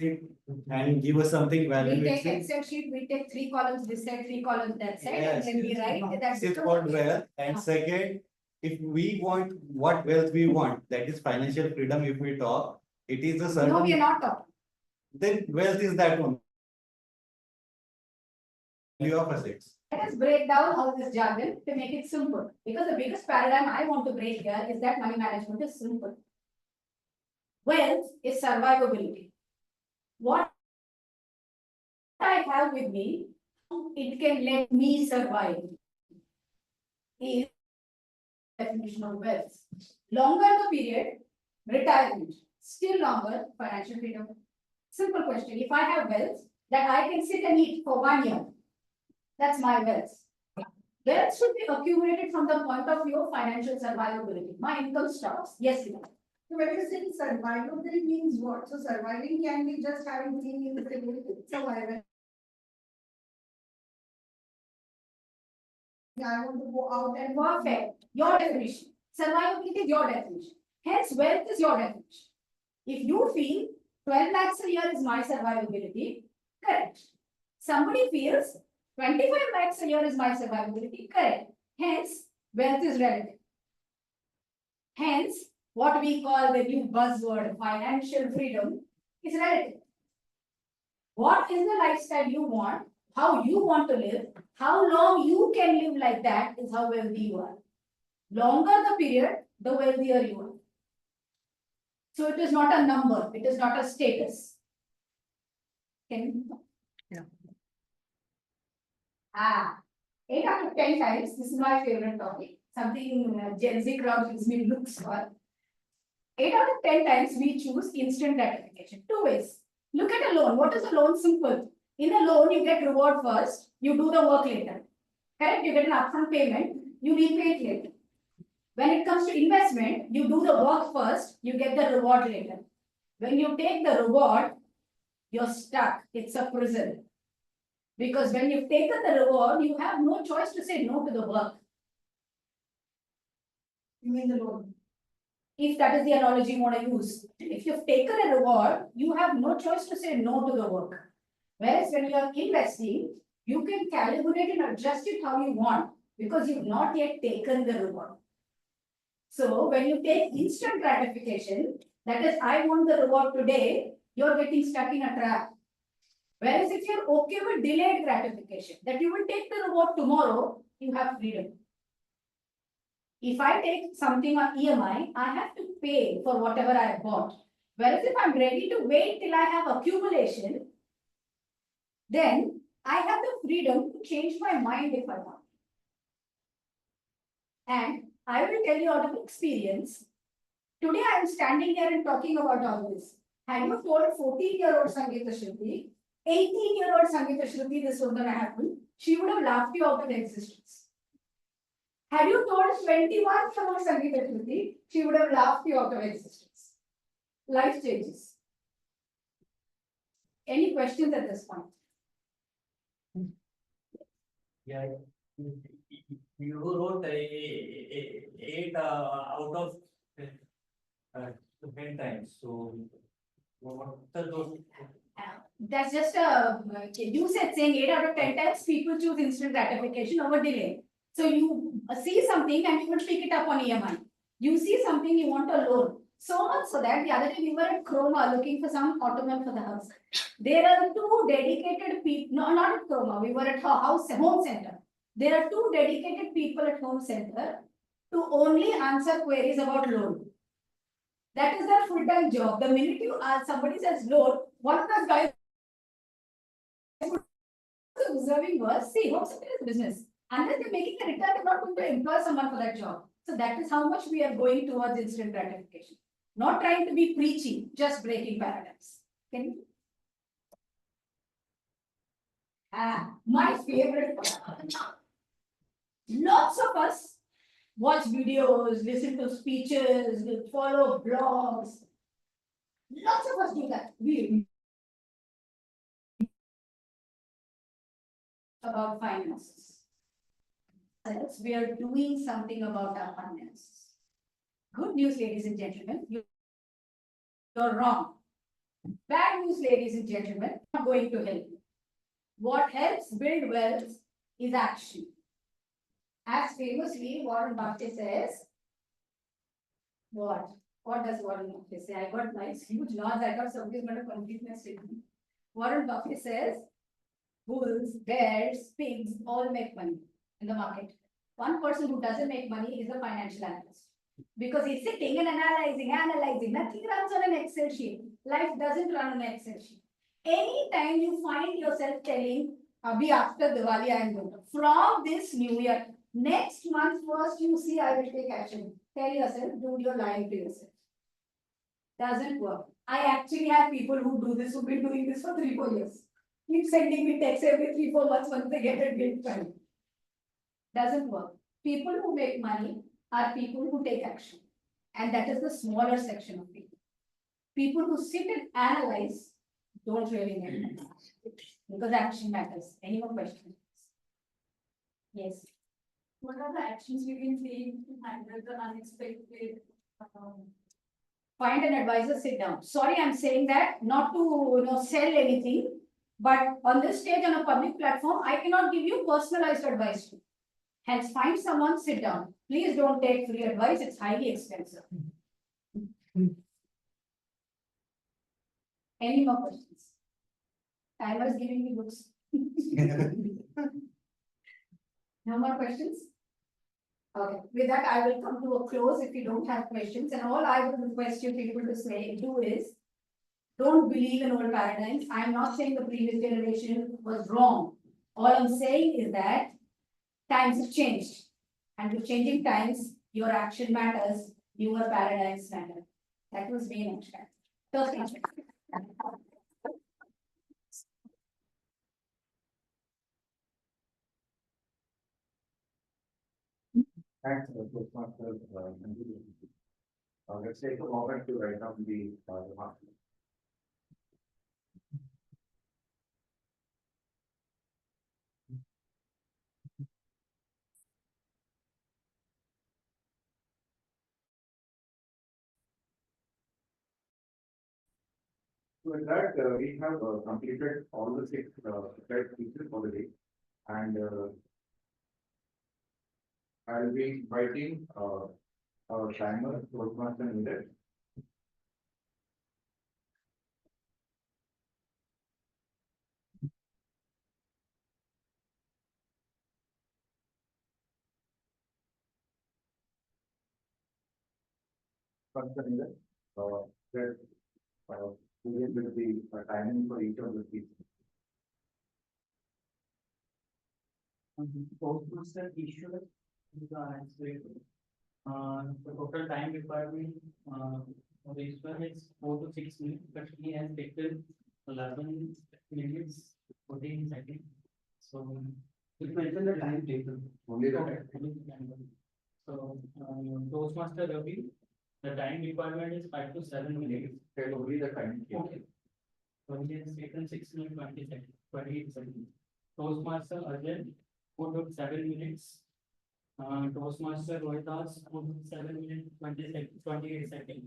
it and give us something value. We take it's- Excel sheet, we take 3 columns this side, 3 columns that side, and Yes. then we write that's. It's called wealth. And second, if we want what wealth we want, that is financial freedom, if we talk, it is a No, we are certain, not talking. then wealth is that one. Value of assets. Let us break down all this jargon to make it simple, because the biggest paradigm I want to break here is that money management is simple. Wealth is survivability. What I have with me, it can let me survive. Is definition of wealth. Longer the period, retirement. Still longer, financial freedom. Simple question. If I have wealth that I can sit and eat for 1 year, that's my wealth. Wealth should be accumulated from the point of view of financial survivability. My income stops. Yes, Lina. So when you say survivability means what? So surviving can be just having 3 meals a day, survival. I want to go out and work. Perfect. Your definition. Survivability is your definition. Hence, wealth is your definition. If you feel 12 lakhs a year is my survivability, correct. Somebody feels 25 lakhs a year is my survivability, correct. Hence, wealth is relative. Hence, what we call the new buzzword, financial freedom, is relative. What is the lifestyle you want, how you want to live, how long you can live like that is how wealthy you are. Longer the period, the wealthier you are. So it is not a number, it is not a status. Can you? Yeah. 8 out of 10 times, this is my favorite topic, something Gen Z crowd gives me looks for. 8 out of 10 times we choose instant gratification. 2 ways. Look at a loan. What is a loan? Simple. In a loan, you get reward first, you do the work later. Correct? You get an upfront payment, you repay it later. When it comes to investment, you do the work first, you get the reward later. When you take the reward, you're stuck. It's a prison. Because when you've taken the reward, you have no choice to say no to the work. You mean the loan? If that is the analogy you want to use. If you've taken a reward, you have no choice to say no to the work. Whereas when you are investing, you can calibrate and adjust it how you want because you've not yet taken the reward. So when you take instant gratification, that is, I want the reward today, you're getting stuck in a trap. Whereas if you're okay with delayed gratification, that you will take the reward tomorrow, you have freedom. If I take something on EMI, I have to pay for whatever I have bought. Whereas if I'm ready to wait till I have accumulation, then I have the freedom to change my mind if I want. And I will tell you out of experience, today I am standing here and talking about all this. Had you told 14-year-old Sangeeta Shruti, 18-year-old Sangeeta Shruti this was going to happen, she would have laughed you out of existence. Had you told 21-year-old Sangeeta Shruti, she would have laughed you out of existence. Life changes. Any questions at this point? Yeah, you wrote 8 out of 10 times. So what are those? That's just a, you said saying 8 out of 10 times people choose instant gratification over delay. So you see something and you will pick it up on EMI. You see something you want a loan. So much so that the other day we were at Chroma looking for some ottoman for the house. There are 2 dedicated people, no, not at Chroma, we were at her house, home center. There are 2 dedicated people at home center to only answer queries about loan. That is their full-time job. The minute you ask, somebody says loan, one of those guys observing was, see, home center is business. Unless they're making a return, they're not going to employ someone for that job. So that is how much we are going towards instant gratification. Not trying to be preachy, just breaking paradigms. Can you? My favorite part. Lots of us watch videos, listen to speeches, follow blogs. Lots of us do that. We about finances. Else, we are doing something about our finances. Good news, ladies and gentlemen, you're wrong. Bad news, ladies and gentlemen, not going to help you. What helps build wealth is action. As famously Warren Buffett says, what? What does Warren Buffett say? I got nice huge nods. I thought somebody's going to complete my statement. Warren Buffett says, bulls, bears, pigs all make money in the market. One person who doesn't make money is a financial analyst. Because he's sitting and analyzing. Nothing runs on an Excel sheet. Life doesn't run on an Excel sheet. Anytime you find yourself telling, Abhi after Diwali I am going to. From this new year, next month first you see I will take action. Tell yourself, dude, you're lying to yourself. Doesn't work. I actually have people who do this, who've been doing this for 3-4 years. Keep sending me texts every 3-4 months once they get a guilt file. Doesn't work. People who make money are people who take action. And that is the smaller section of people. People who sit and analyze don't really make money. Because action matters. Any more questions? Yes. What are the actions we can take to handle the unexpected? Find an advisor, sit down. Sorry, I'm saying that not to sell anything, but on this stage on a public platform, I cannot give you personalized advice to. Hence, find someone, sit down. Please don't take free advice, it's highly expensive. Any more questions? Timer is giving me looks. No more questions? Okay, with that, I will come to a close if you don't have questions. And all I would request you people to do is, don't believe in old paradigms. I'm not saying the previous generation was wrong. All I'm saying is that times have changed. And with changing times, your action matters, your paradigms matter. That was main action. Toastmasters. Thanks, Toastmasters. Let's take a moment to write down the remarks. So in that, we have completed all the 6 prepared pieces for the day, and I'll be inviting our timer, Toastmaster needed. Person needed. That begin with the timing for each of the pieces. Toastmaster issue is the answer. The total time requirement for this one is 4 to 6 minutes, but he has taken 11 minutes 14 seconds. So you mentioned the time taken. Only the time. So Toastmaster Ravi, the time requirement is 5 to 7 minutes. Tell only the time. Okay. So he has taken 6 minutes 20 seconds, 28 seconds. Toastmaster Arjun, 4 to 7 minutes. Toastmaster Rohitas, 7 minutes 28 seconds.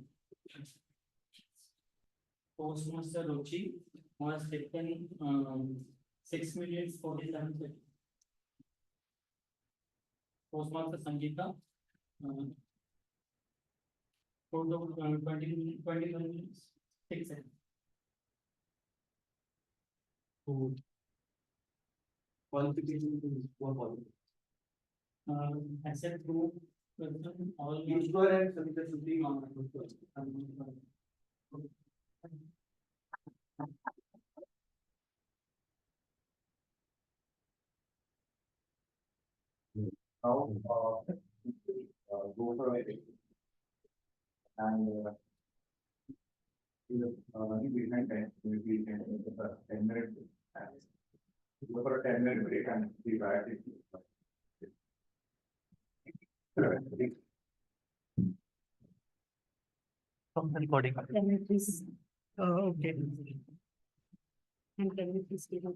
Toastmaster Ruchi was taken 6 minutes 47 seconds. Toastmaster Sangeeta, 21 minutes 6 seconds. Qualification is for qualification. Asset group, all. Issue and submission should be on. Now, go for it. And behind time, maybe 10 minutes. Go for a 10-minute break and be back. Recording. Can you please? Okay. And can you please give me?